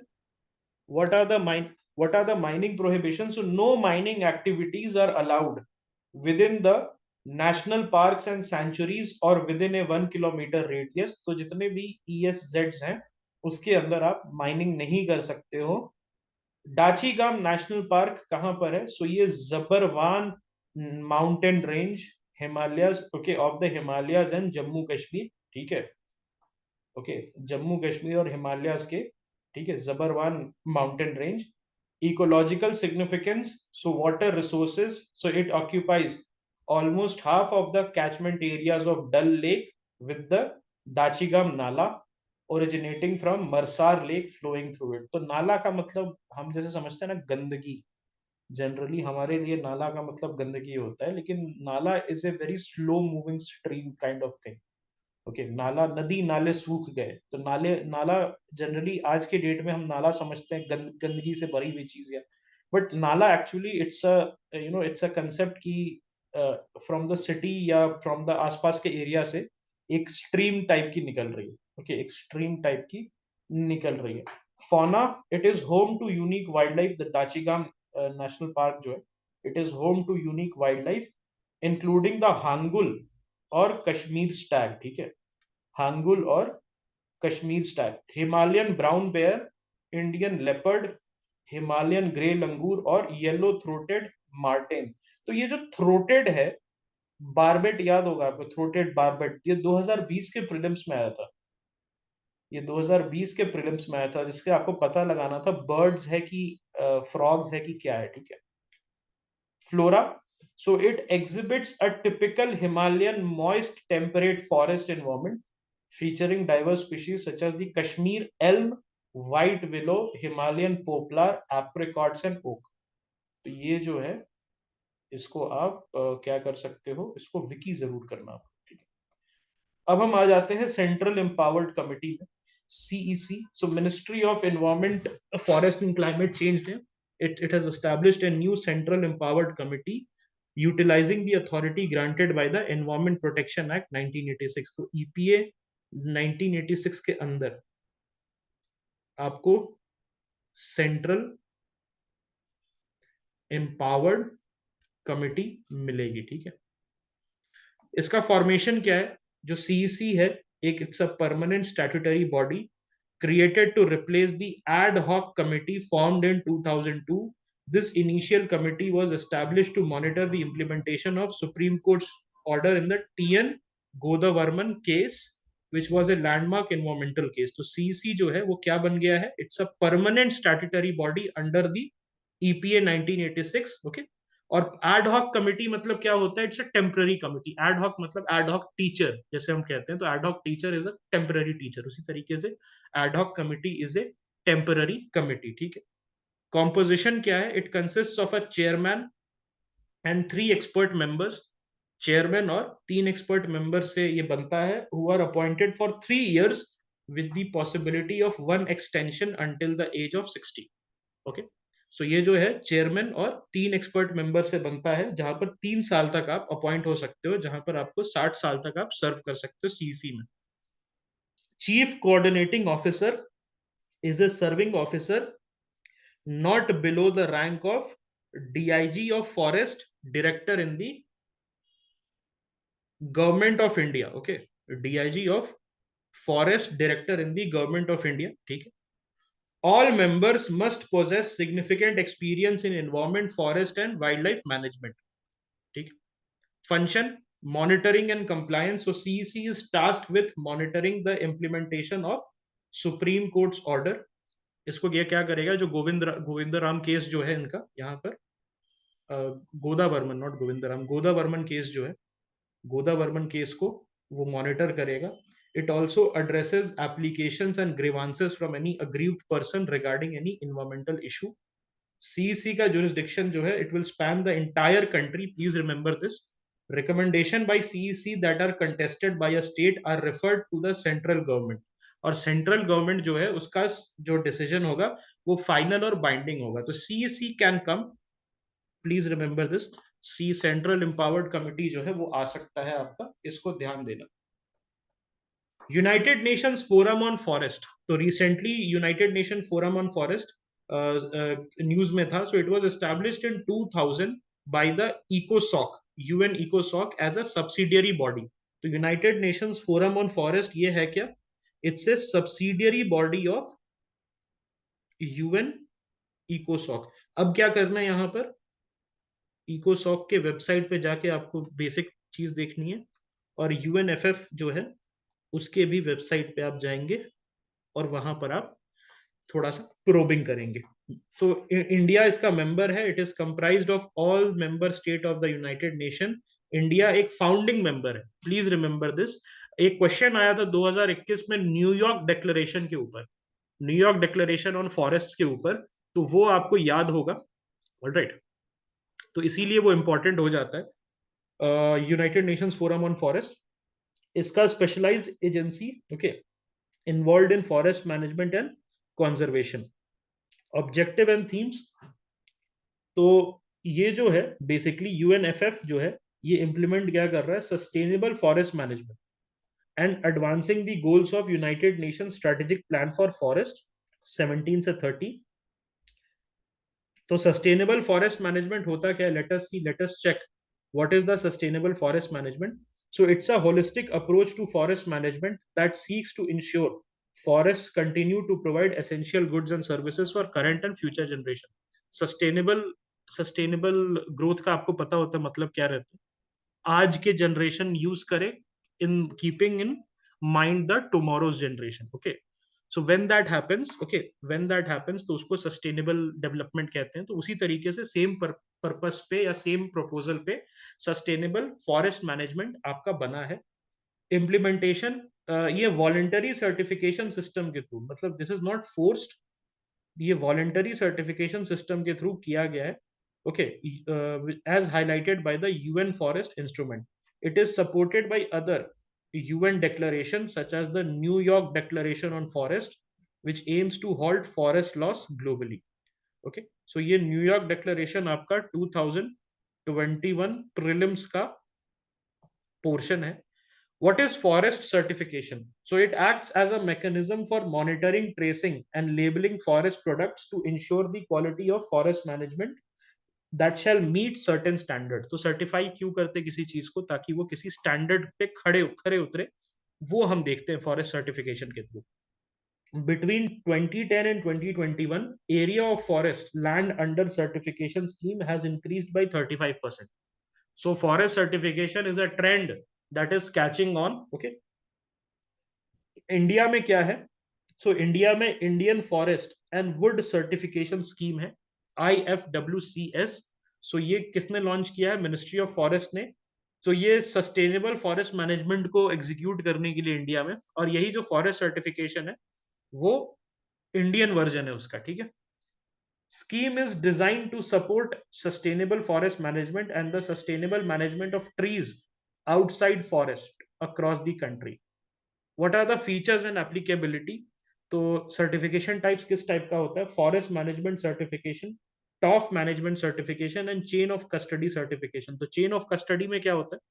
what are the mining prohibitions? So no mining activities are allowed within the national parks and sanctuaries or within a 1 kilometer radius। तो जितने भी ESZs हैं उसके अंदर आप माइनिंग नहीं कर सकते हो। डाचीगाम नेशनल पार्क कहां पर है, सो ये Zabarwan mountain range, Himalayas, okay, of the Himalayas and Jammu Kashmir, ठीक है। ओके, जम्मू कश्मीर और हिमालयाज के, ठीक है, Zabarwan mountain range, ecological significance, so water resources, so it occupies almost half of the catchment areas of Dal Lake with the Dachigam Nala originating from Marsar Lake flowing through it. तो नाला का मतलब हम जैसे समझते हैं ना गंदगी, जनरली हमारे लिए नाला का मतलब गंदगी होता है, लेकिन नाला is a very slow moving stream kind of thing. Okay, नाला, नदी नाले सूख गए तो नाले, नाला जनरली आज के डेट में हम नाला समझते हैं गंदगी से भरी हुई चीज है, बट नाला actually it's a, you know, it's a concept की फ्रॉम द सिटी या फ्रॉम द आसपास के एरिया से एक स्ट्रीम टाइप की निकल रही है। ओके, एक स्ट्रीम टाइप की निकल रही है। Fauna, it is home to unique wild life, the Dachigam national park जो है, it is home to unique wild life including the hangul और कश्मीर स्टैग, ठीक है, हांगुल और Kashmir stag, Himalayan brown bear, Indian leopard, Himalayan grey langur और येलो थ्रोटेड मार्टिन। तो ये जो थ्रोटेड है, बारबेट याद होगा आपको, थ्रोटेड बारबेट, ये 2020 के प्रीलिम्स में आया था, ये 2020 के प्रीलिम्स में आया था, जिसके आपको पता लगाना था बर्ड्स है कि फ्रॉग्स है कि क्या है, ठीक है। Flora, so it exhibits a typical Himalayan moist temperate forest environment featuring diverse species such as the Kashmir elm, white willow, Himalayan poplar, apricots and oak. तो ये जो है, इसको आप क्या कर सकते हो, इसको विकी जरूर करना आप, ठीक है। अब हम आ जाते हैं सेंट्रल एम्पावर्ड कमिटी में, CEC, so ministry of environment, forest and climate change है, it has established a new central empowered committee utilizing the authority granted by the Environment Protection Act 1986। तो EPA 1986 के अंदर आपको सेंट्रल एम्पावर्ड कमिटी मिलेगी, ठीक है। इसका फॉर्मेशन क्या है, जो सीईसी है, एक it's a permanent statutory body created to replace the ad hoc committee formed in 2002. This initial committee was established to monitor the implementation of Supreme Court's order in the TN Godavarman case, which was a landmark environmental case. तो CEC जो है वो क्या बन गया है, it's a permanent statutory body under the EPA 1986, okay? और ad hoc committee मतलब क्या होता है, it's a temporary committee. Ad hoc मतलब एड हॉक टीचर जैसे हम कहते हैं, तो ad hoc teacher is a temporary teacher, उसी तरीके से ad hoc committee is a temporary committee, ठीक है। कॉम्पोजिशन क्या है, it consist of a chairman and 3 expert members, chairman और 3 एक्सपर्ट मेंबर से ये बनता है, who are appointed for 3 years with the possibility of 1 extension until the age of 60। Okay, so ये जो है चेयरमैन और 3 एक्सपर्ट मेंबर से बनता है, जहां पर 3 साल तक आप अपॉइंट हो सकते हो, जहां पर आपको 60 साल तक आप सर्व कर सकते हो सीसी में। Chief coordinating officer is a serving officer not below the rank of DIG of forest director in the government of India, okay, DIG of forest director in the government of India, ठीक है। all members must possess significant experience in environment, forest and wildlife management, ठीक। function monitoring and compliance, so CEC is tasked with monitoring the implementation of Supreme Court's order। इसको ये क्या करेगा, जो Govind Ram case जो है इनका यहाँ पर, Godavarman, not Govind Ram, Godavarman case जो है, गोदा वर्मन केस को वो मॉनिटर करेगा। It also addresses applications and grievances from any aggrieved person regarding any environmental issue. CEC का jurisdiction जो है, it will span the entire country, please remember this। recommendation by CEC that are contested by a state are referred to the central government, और central government जो है उसका जो decision होगा वो फाइनल और बाइंडिंग होगा। तो CEC can come, please remember this, C central empowered committee जो है वो आ सकता है आपका, इसको ध्यान देना। United Nations forum on forest, तो recently United nation forum on forest news में था। सो it was established in 2000 by the इकोसॉक, UN इकोसॉक as a subsidiary body. तो United Nations forum on forest ये है क्या, it's a subsidiary body of UN इकोसॉक। अब क्या करना है यहाँ पर, इकोसॉक के वेबसाइट पे जाके आपको बेसिक चीज देखनी है, और यूएनएफएफ जो है उसके भी वेबसाइट पे आप जाएंगे और वहां पर आप थोड़ा सा प्रोबिंग करेंगे। तो इंडिया इसका मेंबर है, it is comprised of all member state of the United nation. India एक फाउंडिंग मेंबर है, प्लीज रिमेंबर दिस। एक क्वेश्चन आया था 2021 में न्यूयॉर्क डिक्लेरेशन के ऊपर, न्यूयॉर्क डिक्लेरेशन ऑन फॉरेस्ट के ऊपर, तो वो आपको याद होगा। ऑलराइट, तो इसीलिए वो इंपॉर्टेंट हो जाता है। United Nations forum on forest, इसका specialised agency, okay, involve in forest management and conservation. Objective and themes, तो ये जो है बेसिकली यूएनएफएफ जो है ये इंप्लीमेंट क्या कर रहा है, sustainable forest management and advancing the goals of United nation strategic plan for forest 17 से 30। तो सस्टेनेबल फॉरेस्ट मैनेजमेंट होता क्या है, let us check what is the sustainable forest management. So it's a holistic approach to forest management that seeks to ensure forests continue to provide essential goods and services for current and future generation. Sustainable growth का आपको पता होता है मतलब क्या रहता है, आज के जनरेशन यूज करे in keeping in mind the tomorrow's generation. Okay, so when that happens तो उसको सस्टेनेबल डेवलपमेंट कहते हैं। तो उसी तरीके से सेम पर्पस पे या सेम प्रपोजल पे सस्टेनेबल फॉरेस्ट मैनेजमेंट आपका बना है। इम्प्लीमेंटेशन ये वॉलेंटरी सर्टिफिकेशन सिस्टम के थ्रू, मतलब दिस इज नॉट फोर्स्ड, ये वॉलेंटरी सर्टिफिकेशन सिस्टम के थ्रू किया गया है। Okay, as highlighted by the UN forest instrument, it is supported by other UN declaration such as the New York Declaration on Forest, which aims to halt forest loss globally. Okay, so ये New York declaration आपका 2021 prelims का portion है। What is forest certification? So it acts as a mechanism for monitoring, tracing, and labeling forest products to ensure the quality of forest management that shall meet certain standard. तो certify क्यों करते किसी चीज को, ताकि वो किसी स्टैंडर्ड पे खड़े खड़े उतरे, वो हम देखते हैं फॉरेस्ट सर्टिफिकेशन के through. Between 2010 and 2021, area of forest land under certification scheme has increased by 35%. So forest certification is a trend that is catching on. Okay, India में क्या है, सो इंडिया में Indian forest and would certification scheme है, IFWCS। सो ये किसने launch किया है, ministry of forest ने। तो ये सस्टेनेबल फॉरेस्ट मैनेजमेंट को एग्जीक्यूट करने के लिए इंडिया में, और यही जो फॉरेस्ट सर्टिफिकेशन है वो इंडियन वर्जन है उसका, ठीक है। Scheme is designed to support sustainable forest management and the sustainable management of trees outside forest across the country. What are the features and applicability? तो सर्टिफिकेशन टाइप्स किस type का होता है, forest management certification, TOF management certification and chain of custody certification. तो chain of custody में क्या होता है,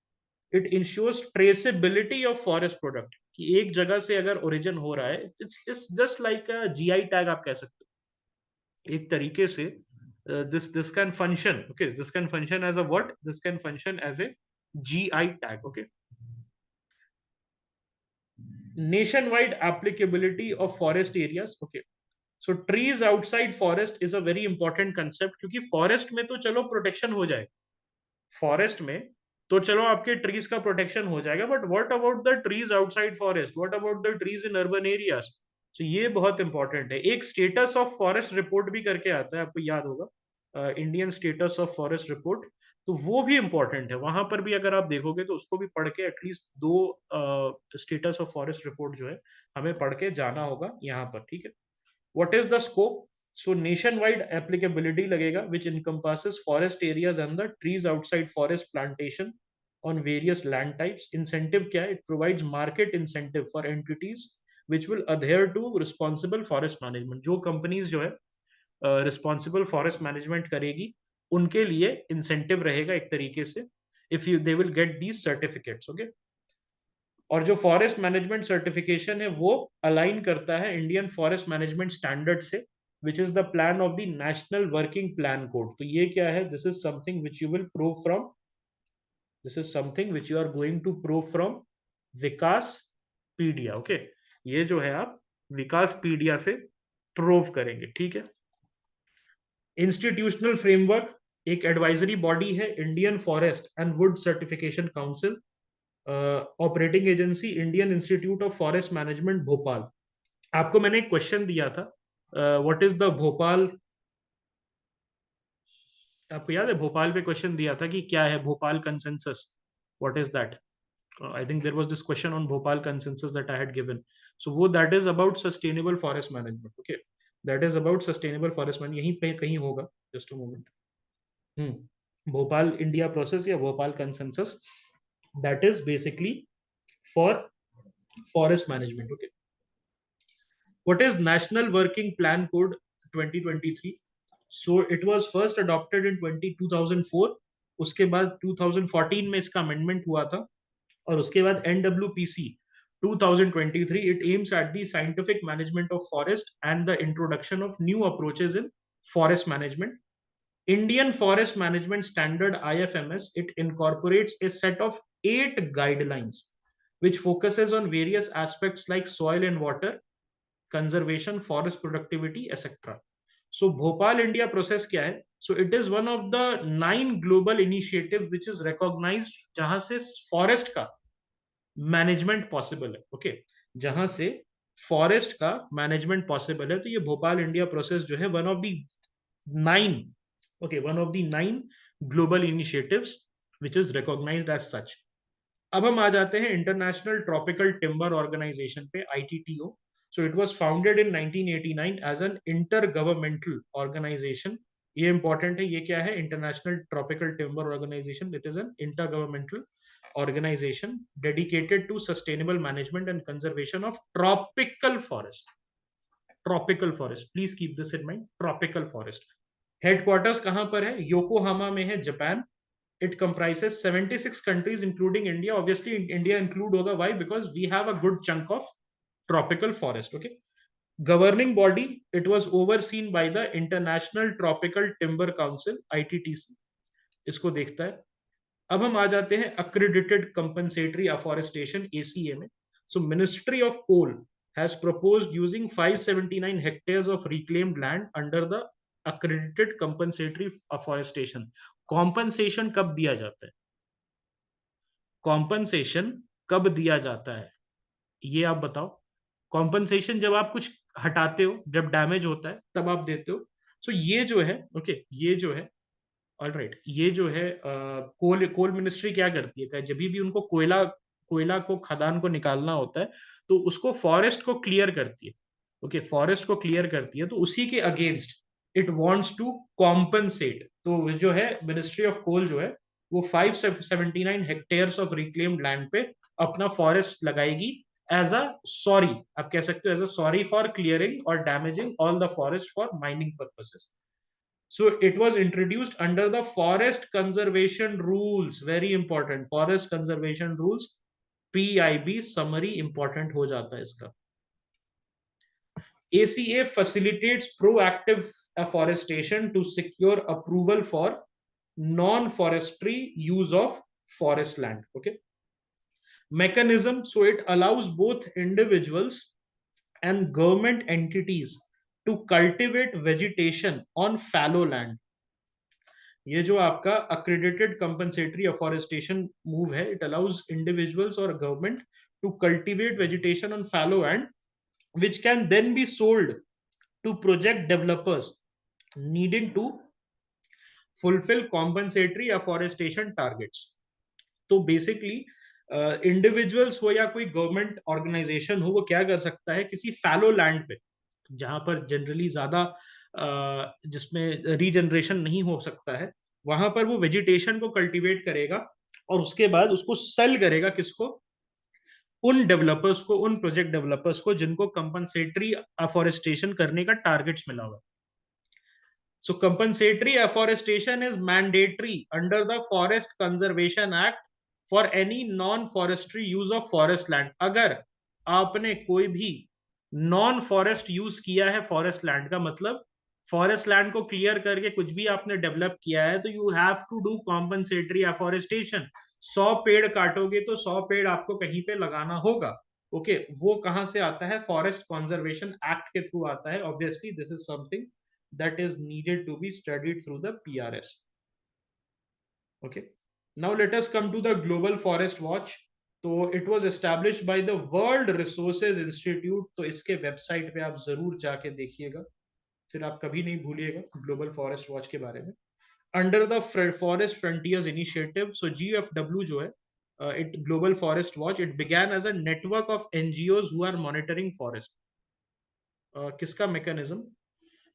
it ensures traceability of forest product, कि एक जगह से अगर ओरिजिन हो रहा है, it's just like GI tag आप कह सकते हो एक तरीके से। This can function, okay, this can function as a what, this can function as a GI tag. Okay, nationwide applicability of forest areas. Okay, so trees outside forest is a very important concept, क्योंकि forest में तो चलो protection हो जाए, forest में तो चलो आपके ट्रीज का प्रोटेक्शन हो जाएगा, but what about the trees outside forest, what about the trees in urban areas. तो ये बहुत इंपॉर्टेंट है। एक स्टेटस ऑफ फॉरेस्ट रिपोर्ट भी करके आता है, आपको याद होगा, Indian status of forest report, तो वो भी इंपॉर्टेंट है। वहां पर भी अगर आप देखोगे तो उसको भी पढ़ के एटलीस्ट दो स्टेटस ऑफ फॉरेस्ट रिपोर्ट जो है हमें पढ़ के जाना होगा यहाँ पर, ठीक है। What is the scope, so nation wide applicability लगेगा, which encompasses forest areas and the trees outside forest plantation on various land types. Incentive क्या है, it provides market incentive for entities which will adhere to responsible forest management. जो companies जो है responsible forest management करेगी उनके लिए incentive रहेगा एक तरीके से, if you they will get these certificates. Okay, और जो फॉरेस्ट मैनेजमेंट सर्टिफिकेशन है वो अलाइन करता है इंडियन फॉरेस्ट मैनेजमेंट स्टैंडर्ड से, which is the plan of the national working plan code. तो ये क्या है, this is something which you will prove from, this is something which you are going to prove from Vikaspedia. Okay, ये जो है आप विकास पीडिया से प्रूव करेंगे, ठीक है। इंस्टीट्यूशनल फ्रेमवर्क, एक एडवाइजरी बॉडी है Indian forest and would certification council, operating agency Indian institute of forest management Bhopal. आपको मैंने एक क्वेश्चन दिया था, व्हाट इज द भोपाल, आपको याद है भोपाल पे क्वेश्चन दिया था कि क्या है Bhopal consensus, what is that? I think there was this question on Bhopal consensus that I had given. So वो that is about sustainable forest management. Okay, that is about sustainable forest management. यहीं पे कहीं होगा. Just a moment. Bhopal India process या Bhopal consensus, that is basically for forest management. Okay. What is National Working Plan Code 2023? So it was first adopted in 2004. उसके बाद 2014 में इसका amendment हुआ था, और उसके बाद NWPC 2023, it aims at the scientific management of forest and the introduction of new approaches in forest management. Indian Forest Management Standard IFMS, it incorporates a set of 8 guidelines which focuses on various aspects like soil and water conservation, forest productivity, etc. So Bhopal India process क्या है? So it is one of the 9 global initiatives which is recognized जहां से forest का management possible है। Okay, जहां से forest का management possible है, तो ये भोपाल इंडिया प्रोसेस जो है one of the 9, okay, one of the 9 global initiatives which is recognised as such. अब हम आ जाते हैं इंटरनेशनल ट्रॉपिकल टिम्बर ऑर्गेनाइजेशन पे, ITTO। So it was founded in 1989 as an intergovernmental organisation. ये important है, ये क्या है? International tropical timber organisation, it is an intergovernmental organization dedicated to sustainable management and conservation of tropical forest. Tropical forest, please keep this in mind, tropical forest. Headquarters कहां पर है? Yokohama में है, Japan. It comprises 76 countries including India. Obviously India include होगा, why? Because we have a good chunk of tropical forest. Okay, governing body, it was overseen by the International Tropical Timber Council, ITTC, इसको देखता है। अब हम आ जाते हैं accredited compensatory afforestation, ACA में। So ministry of coal has proposed using 579 hectares of reclaimed land under the accredited compensatory afforestation. Compensation कब दिया जाता है? कॉम्पनसेशन कब दिया जाता है, ये आप बताओ। कॉम्पनसेशन जब आप कुछ हटाते हो, जब डैमेज होता है, तब आप देते हो। सो ये जो है, ओके, ये जो है, ऑलराइट, ये जो है कोल कोल मिनिस्ट्री क्या करती है, जब भी उनको कोयला कोयला को, खदान को निकालना होता है, तो उसको फॉरेस्ट को क्लियर करती है। ओके, फॉरेस्ट को क्लियर करती है, तो उसी के against it wants to compensate. तो जो है मिनिस्ट्री ऑफ कोल जो है, वो 579 हेक्टेयर्स ऑफ रिक्लेम्ड लैंड पे अपना फॉरेस्ट लगाएगी एज अ सॉरी, आप कह सकते हो as a sorry for clearing और damaging all the forest for mining purposes. So it was introduced under the forest conservation rules, very important, forest conservation rules, PIB summary important हो जाता है इसका। ACA facilitates proactive afforestation to secure approval for non-forestry use of forest land. Okay, mechanism, so it allows both individuals and government entities to cultivate vegetation on fallow land. ये जो आपका accredited compensatory afforestation move है, it allows individuals और government to cultivate vegetation on fallow land which can then be sold to project developers needing to fulfill compensatory afforestation targets. तो basically individuals हो या कोई government organisation हो, वो क्या कर सकता है, किसी फैलो लैंड पे जहां पर जनरली ज्यादा जिसमें रीजनरेशन नहीं हो सकता है, वहां पर वो वेजिटेशन को कल्टीवेट करेगा और उसके बाद उसको सेल करेगा, किसको? उन डेवलपर्स को, उन प्रोजेक्ट डेवलपर्स को जिनको कंपनसेटरी अफॉरेस्टेशन करने का टारगेट्स मिला हुआ। So compensatory afforestation is mandatory under the Forest Conservation Act for any non-forestry use of forest land. अगर आपने कोई भी नॉन फॉरेस्ट यूज किया है फॉरेस्ट लैंड का, मतलब फॉरेस्ट लैंड को क्लियर करके कुछ भी आपने डेवलप किया है, तो you have to do compensatory afforestation. 100 पेड़ काटोगे तो 100 पेड़ आपको कहीं पे लगाना होगा। ओके, वो कहां से आता है? फॉरेस्ट कंजर्वेशन एक्ट के थ्रू आता है। Obviously this is something that is needed to be studied through the PRS. Okay, now let us come to the Global Forest Watch. तो it was established by the world resources institute. तो इसके website पे आप जरूर जाके देखिएगा, फिर आप कभी नहीं भूलिएगा ग्लोबल फॉरेस्ट वॉच के बारे में। Under the forest frontiers initiative, so GFW जो है, it global forest watch, it began as a network of NGOs who are monitoring forest. किसका मैकेनिज्म?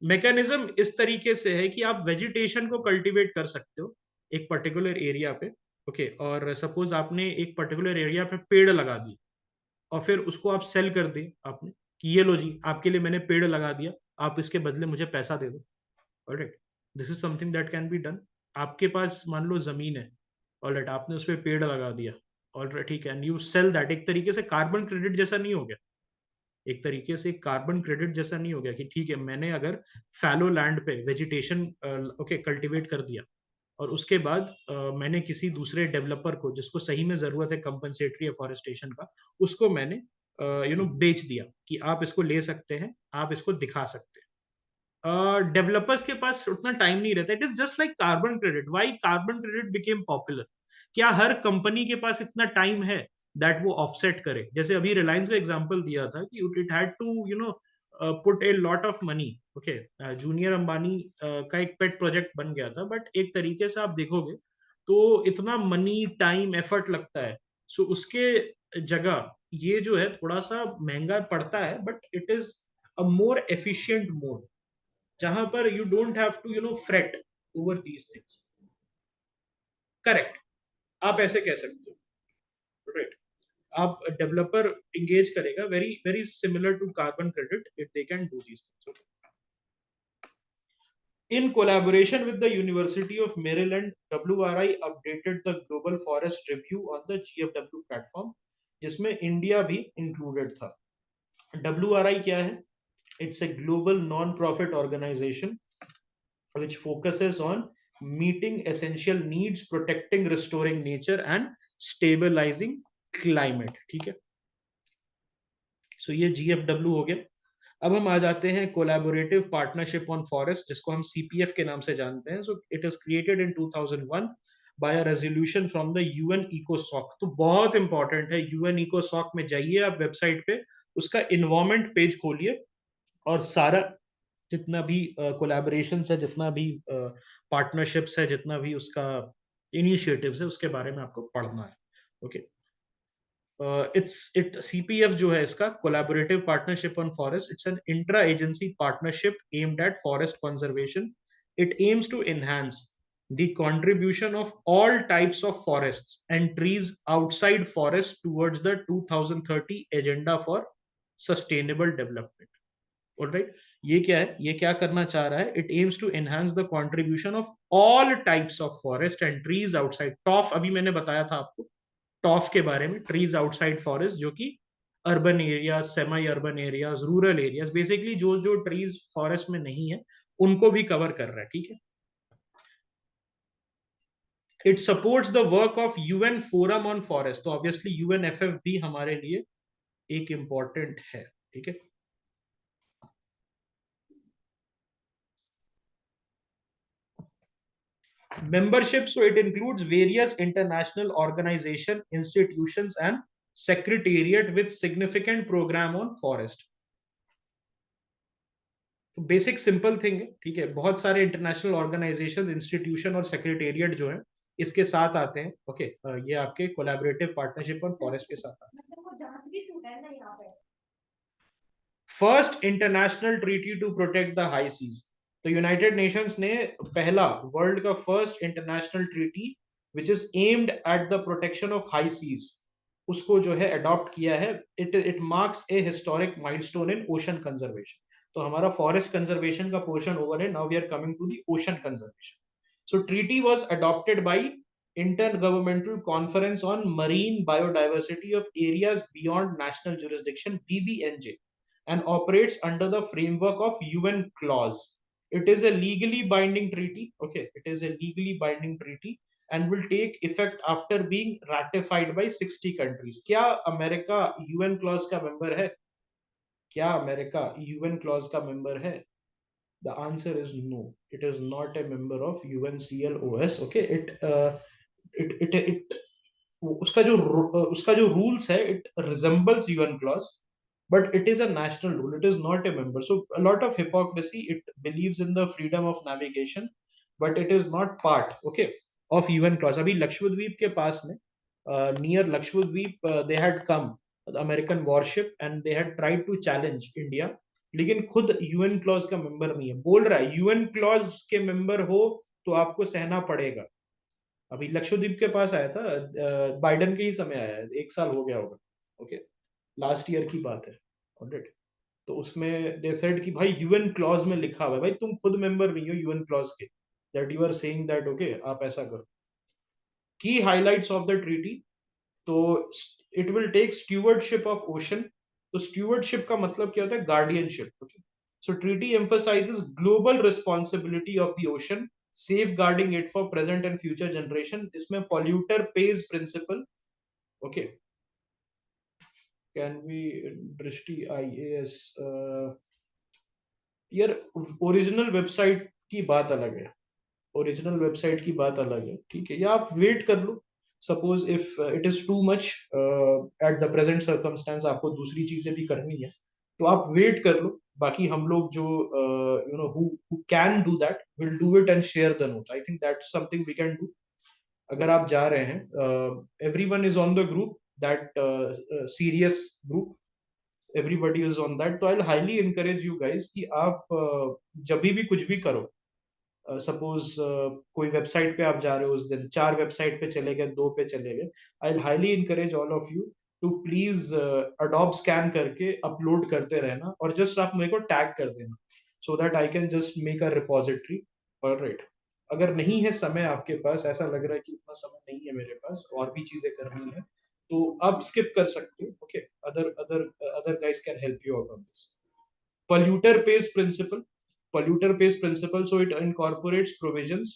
मैकेनिज्म इस तरीके से है कि आप वेजिटेशन को कल्टीवेट कर सकते हो एक पर्टिकुलर एरिया पे। ओके, और सपोज आपने एक पर्टिकुलर एरिया पे पेड़ लगा दिए और फिर उसको आप सेल कर दिए आपने कि ये लो जी, आपके लिए मैंने पेड़ लगा दिया, आप इसके बदले मुझे पैसा दे दो। Alright, this is something that can be done. आपके पास मान लो जमीन है, ऑलराइट, आपने उस पर पेड़ लगा दिया, ऑलराइट, ठीक है, एंड यू सेल दैट। एक तरीके से कार्बन क्रेडिट जैसा नहीं हो गया? एक तरीके से कार्बन क्रेडिट जैसा नहीं हो गया कि ठीक है, मैंने अगर फैलो लैंड पे वेजिटेशन ओके कल्टीवेट कर दिया और उसके बाद मैंने किसी दूसरे डेवलपर को जिसको सही में जरूरत है कंपनसेटरी एफॉरेस्टेशन का, उसको मैंने बेच दिया कि आप इसको ले सकते हैं, आप इसको दिखा सकते हैं। डेवलपर्स के पास उतना टाइम नहीं रहता। It is just like carbon credit. Why carbon credit became popular? क्या हर कंपनी के पास इतना टाइम है दैट वो ऑफसेट करे? जैसे अभी रिलायंस का एग्जांपल दिया था कि it had to put a lot of money. Okay, junior Ambani का एक पेट प्रोजेक्ट बन गया था, बट एक तरीके से आप देखोगे तो इतना मनी टाइम एफर्ट लगता है। सो उसके जगह ये जो है थोड़ा सा महंगा पड़ता है, but it is a more efficient mode, जहां पर you don't have to freight over these things. Correct, आप ऐसे कह सकते हो, राइट। आप डेवलपर इंगेज करेगा, very very similar to carbon credit, if they can do these things. In collaboration with the University of Maryland, WRI updated the Global Forest Review on the GFW platform, जिसमें India भी included था। WRI क्या है? It's a global non-profit organization which focuses on meeting essential needs, protecting, restoring nature and stabilizing climate। ठीक है, so ये GFW हो गया। अब हम आ जाते हैं कोलैबोरेटिव पार्टनरशिप ऑन फॉरेस्ट, जिसको हम CPF के नाम से जानते हैं। So it is created in 2001 by a resolution from the UN इकोसॉक। तो बहुत इंपॉर्टेंट है, UN इकोसॉक में जाइए आप वेबसाइट पे, उसका इन्वायरमेंट पेज खोलिए और सारा जितना भी कोलैबोरेशन है, जितना भी पार्टनरशिप्स है, जितना भी उसका इनिशिएटिव्स है, उसके बारे में आपको पढ़ना है। ओके, इट CPF जो है इसका collaborative partnership on forest, it's an intra agency partnership aimed at forest conservation. It aims to enhance the contribution of all types of forests and trees outside forest towards the 2030 agenda for sustainable development। Alright, ये क्या है, ये क्या करना चाह रहा है? It aims to enhance the contribution of all types of forest and trees outside TOF. अभी मैंने बताया था आपको टॉफ के बारे में, ट्रीज आउटसाइड फॉरेस्ट, जो कि urban areas, semi urban areas, rural areas, basically जो जो ट्रीज फॉरेस्ट में नहीं है उनको भी कवर कर रहा है। ठीक है, it supports the work of UN forum on forest. तो ऑब्वियसली UNFF भी हमारे लिए एक इंपॉर्टेंट है। ठीक है, membership, so it includes various international organization, institutions and secretariat with significant program on forest। तो बेसिक सिंपल थिंग है, ठीक है, बहुत सारे इंटरनेशनल ऑर्गेनाइजेशन, इंस्टीट्यूशन और सेक्रेटेरिएट जो है इसके साथ आते हैं। ओके, ये आपके कोलैबोरेटिव पार्टनरशिप ऑन फॉरेस्ट के साथ आते हैं। First international treaty to protect the high seas. तो यूनाइटेड नेशंस ने पहला, वर्ल्ड का first international treaty which is aimed at the protection of high seas, उसको जो है अडॉप्ट किया है। It marks a historic milestone in ocean conservation. तो हमारा फॉरेस्ट कंजर्वेशन का पोर्शन ओवर है, now we are coming to the ocean conservation. So treaty was adopted by Intergovernmental Conference on Marine Biodiversity of Areas Beyond National Jurisdiction, BBNJ, and operates under the framework of UN clause. It is a legally binding treaty. Okay, it is a legally binding treaty and will take effect after being ratified by 60 countries। क्या America UN clause का member है? क्या America UN clause का member है? The answer is no, it is not a member of UNCLOS। Okay, it उसका जो rules है, it resembles UN clause, but it is a national rule, it is not a member. So a lot of hypocrisy. It believes in the freedom of navigation, but it is not part, okay, of UN clause. अभी लक्षद्वीप के पास में, near Lakshadweep, they had come, the American warship, and they had tried to challenge India, लेकिन खुद UN clause का member नहीं है, बोल रहा है यूएन क्लॉज के मेंबर हो तो आपको सहना पड़ेगा। अभी लक्षद्वीप के पास आया था, बाइडन के ही समय आया है, 1 साल हो गया होगा, ओके, लास्ट ईयर की बात है, ऑलराइट। तो उसमें दे सेड कि भाई यूएन क्लॉज में लिखा हुआ है, भाई तुम खुद मेंबर नहीं हो यूएन क्लॉज के, that you are saying that okay आप ऐसा करो। की हाइलाइट्स ऑफ द ट्रीटी, तो it will take stewardship of ocean. तो स्टूवर्डशिप का मतलब क्या होता है? Guardianship, okay. So treaty emphasises global responsibility of the ocean, safe guarding it for present and future generation. इसमें polluter pays principle, okay. Can be Drishti IAS, यार original website की बात अलग है, ओरिजिनल वेबसाइट की बात अलग है, ठीक है, या आप वेट कर लो। Suppose if it is too much at the present circumstance, आपको दूसरी चीजें भी करनी है, तो आप वेट कर लो। बाकी हम लोग जो you know who can do that will do it and share the notes. I think that's something we can do. अगर आप जा रहे हैं, everyone is on the group, that serious group, everybody is on that, तो I highly encourage you guys कि आप जब भी कुछ भी करो, सपोज कोई वेबसाइट पे आप जा रहे हो, उस दिन 4 वेबसाइट पे चले गए, 2 पे चले गए, I highly encourage all of you to please Adobe scan करके अपलोड करते रहना, और जस्ट आप मेरे को टैग कर देना, so that I can just make a repository. Alright, अगर नहीं है समय आपके पास, ऐसा लग रहा है कि इतना समय नहीं है मेरे पास, और भी चीजें करनी है, तो आप स्किप कर सकते हो, okay. Other other other guys can help you out on this. polluter pays principle, polluter pays principle, so it incorporates provisions।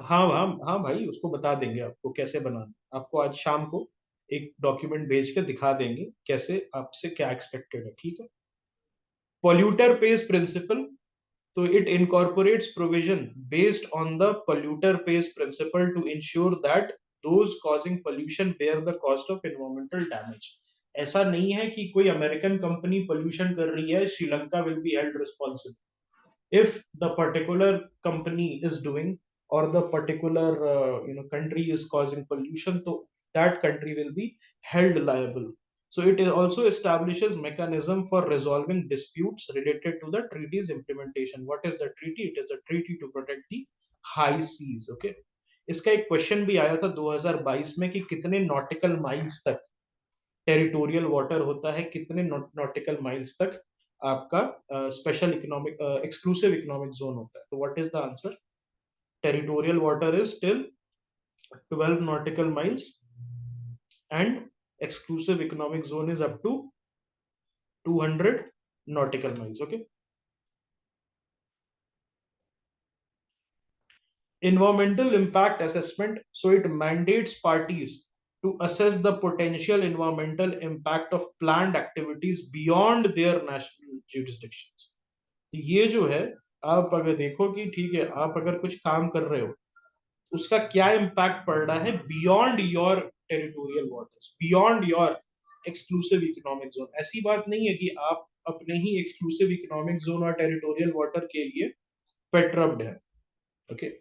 हाँ हाँ हाँ भाई, उसको बता देंगे आपको कैसे बनाना, आपको आज शाम को एक डॉक्यूमेंट भेज के दिखा देंगे कैसे, आपसे क्या एक्सपेक्टेड है, ठीक है। polluter pays principle, so it incorporates provision based on the polluter pays principle to ensure that those causing pollution bear the cost of environmental damage। ऐसा नहीं है कि कोई अमेरिकन कंपनी पोल्यूशन कर रही है, Sri Lanka will be held responsible. If the particular company is doing, or the particular country is causing pollution, so that country will be held liable। So it also establishes mechanism for resolving disputes related to the treaty's implementation। What is the treaty? It is a treaty to protect the high seas, okay। इसका एक question भी आया था 2022 में कि कितने nautical miles तक territorial water होता है, कितने नॉटिकल माइल्स तक आपका special economic exclusive economic zone होता है। तो what is the answer? Territorial water is till 12 nautical miles, and exclusive economic zone is up to 200 nautical miles, okay। Environmental impact assessment, so it mandates parties to assess the potential environmental impact of planned activities beyond their national jurisdictions। तो ये जो है, आप अगर देखो कि ठीक है, आप अगर कुछ काम कर रहे हो, उसका क्या इम्पैक्ट पड़ रहा है beyond your territorial waters, beyond your exclusive economic zone. ऐसी बात नहीं है कि आप अपने ही एक्सक्लूसिव इकोनॉमिक जोन और टेरिटोरियल वाटर के लिए पेट्रब्ड है, ओके।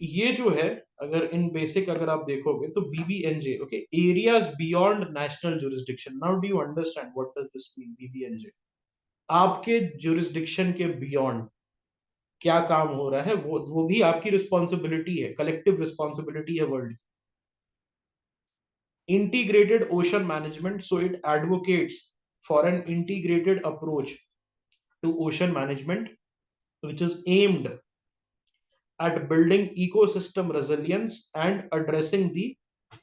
ये जो है, अगर इन बेसिक अगर आप देखोगे तो BBNJ, okay, areas beyond national jurisdiction. Now do you understand what does this mean? BBNJ आपके जुरिस्डिक्शन के बियॉन्ड क्या काम हो रहा है, वो भी आपकी रिस्पॉन्सिबिलिटी है, कलेक्टिव रिस्पॉन्सिबिलिटी है world. integrated ocean management, so it advocates for an integrated approach to ocean management, which is aimed at building ecosystem resilience and addressing the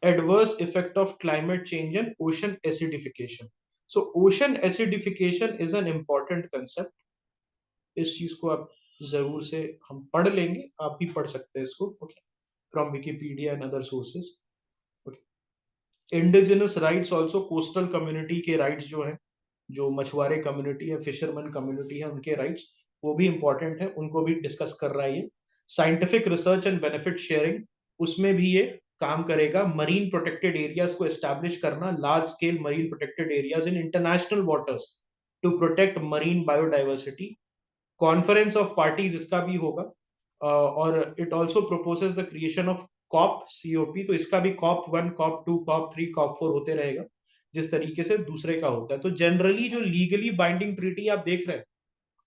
adverse effect of climate change and ocean acidification। So ocean acidification is an important concept। इस चीज को आप जरूर से हम पढ़ लेंगे, आप भी पढ़ सकते हैं इसको, okay, from Wikipedia and other sources. Indigenous rights also, coastal community के राइट्स जो है, जो मछुआरे कम्युनिटी है, फिशरमैन कम्युनिटी है, उनके राइट्स वो भी इंपॉर्टेंट है, उनको भी डिस्कस कर रहा है ये। Scientific research and benefit sharing, उसमें भी ये काम करेगा मरीन प्रोटेक्टेड एरियाज को एस्टैब्लिश करना, large scale marine protected areas in international waters to protect marine biodiversity. Conference of parties इसका भी होगा, और it also proposes the creation of COP COP. तो इसका भी कॉप 1, कॉप 2, कॉप 3, कॉप 4 होते रहेगा, जिस तरीके से दूसरे का होता है। तो जनरली जो लीगली बाइंडिंग ट्रीटी आप देख रहे हैं,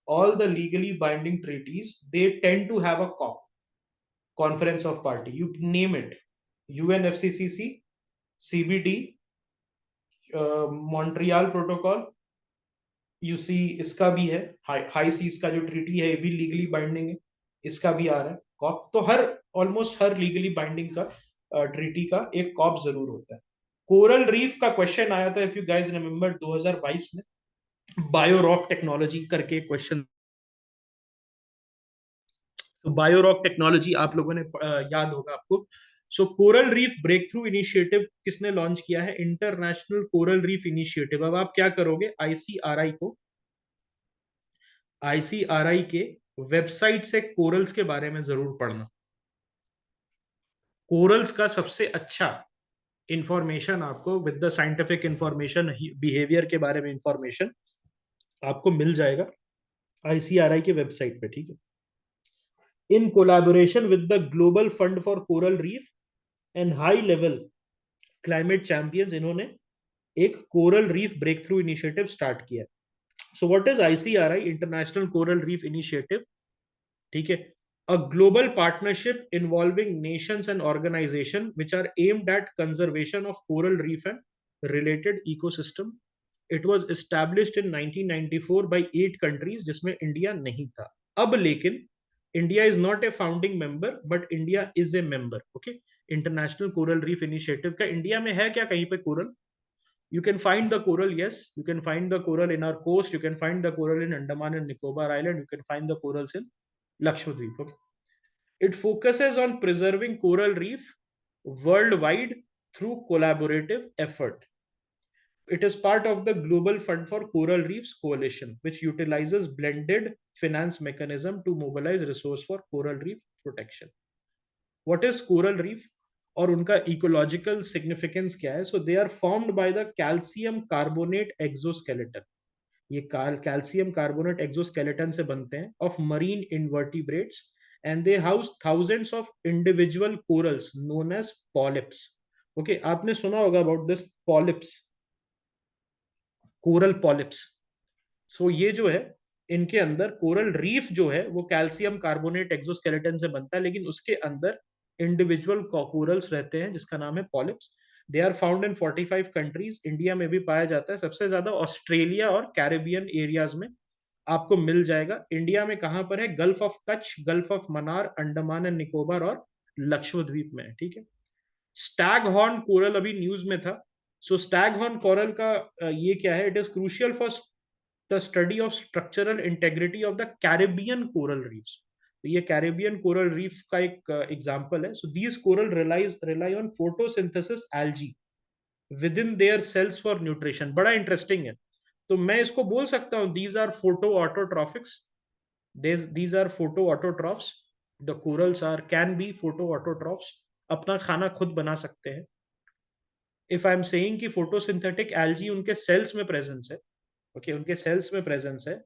all the legally binding treaties, they tend to have a COP, conference of party, you name it, UNFCCC, CBD, Montreal Protocol, you see इसका भी है, हाई सीज का जो ट्रीटी है ये भी लीगली बाइंडिंग है, इसका भी आ रहा है कॉप। तो हर ऑलमोस्ट हर लीगली बाइंडिंग का ट्रीटी का एक कॉप जरूर होता है। कोरल रीफ का क्वेश्चन आया था, इफ यू गाइज रिमेंबर 2022 में, बायोरॉक टेक्नोलॉजी करके क्वेश्चन। तो बायोरॉक टेक्नोलॉजी आप लोगों ने याद होगा आपको। So coral reef break through initiative किसने लॉन्च किया है? International coral reef initiative. अब आप क्या करोगे, आईसीआरआई के वेबसाइट से कोरल्स के बारे में जरूर पढ़ना। कोरल्स का सबसे अच्छा इंफॉर्मेशन आपको with the scientific information, behaviour के बारे में इंफॉर्मेशन आपको मिल जाएगा आईसीआरआई के वेबसाइट पे, ठीक है। In collaboration with the global fund for coral reef and high level climate champions, इन्होंने एक coral reef break through initiative start किया। So what is ICRI? International coral reef initiative, ठीक है। A global partnership involving nations and organizations which are aimed at conservation of coral reef and related ecosystem. It was established in 1994 by 8 countries जिसमें India नहीं था। अब लेकिन India is not a founding member, but India is a member, okay. International coral reef initiative का India में है क्या कहीं पे coral? You can find the coral, yes, you can find the coral in our coast, you can find the coral in Andaman and Nicobar Island, you can find the corals in Lakshadweep, okay. It focuses on preserving coral reef worldwide through collaborative effort. It is part of the Global Fund for Coral Reefs Coalition, which utilizes blended finance mechanism to mobilize resource for coral reef protection. What is coral reef और उनका ecological significance क्या है? So they are formed by the calcium carbonate exoskeleton. ये calcium carbonate exoskeleton से बनते हैं of marine invertebrates, and they house thousands of individual corals known as polyps, okay. आपने सुना होगा about this polyps, coral polyps. So ये जो है, इनके अंदर कोरल रीफ जो है वो कैल्शियम कार्बोनेट एक्सोस्केलेटन से बनता है, लेकिन उसके अंदर इंडिविजुअल कोरल्स रहते हैं जिसका नाम है polyps. They are found in 45 countries, India में भी पाया जाता है सबसे ज्यादा ऑस्ट्रेलिया और कैरेबियन एरियाज में आपको मिल जाएगा। इंडिया में कहां पर है? Gulf of Kutch, gulf of Mannar, Andaman and Nicobar और लक्षद्वीप में, ठीक है। स्टैग हॉर्न कोरल अभी न्यूज में था। सो स्टैग हॉर्न कोरल का ये क्या है? It is crucial for the study of structural integrity of the Caribbean coral reefs. ये कैरेबियन कोरल रीफ का एक एग्जांपल है। So these coral rely on photosynthesis algae within their cells for nutrition. बड़ा interesting है। तो मैं इसको बोल सकता हूँ these are photo autotrophics, these are photoautotrophs. The corals are can be photoautotrophs, अपना खाना खुद बना सकते हैं। इफ आई एम सेइंग कि फोटोसिंथेटिक एल्गी उनके सेल्स में प्रेजेंस है, ओके, उनके सेल्स में प्रेजेंस है,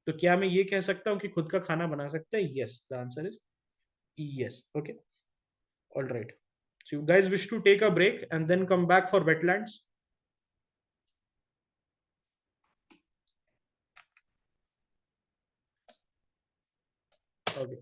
तो क्या मैं ये कह सकता हूँ कि खुद का खाना बना सकते हैं? Yes, the answer is yes, okay. All right, so you guys wish to take a break and then come back for wetlands? Okay.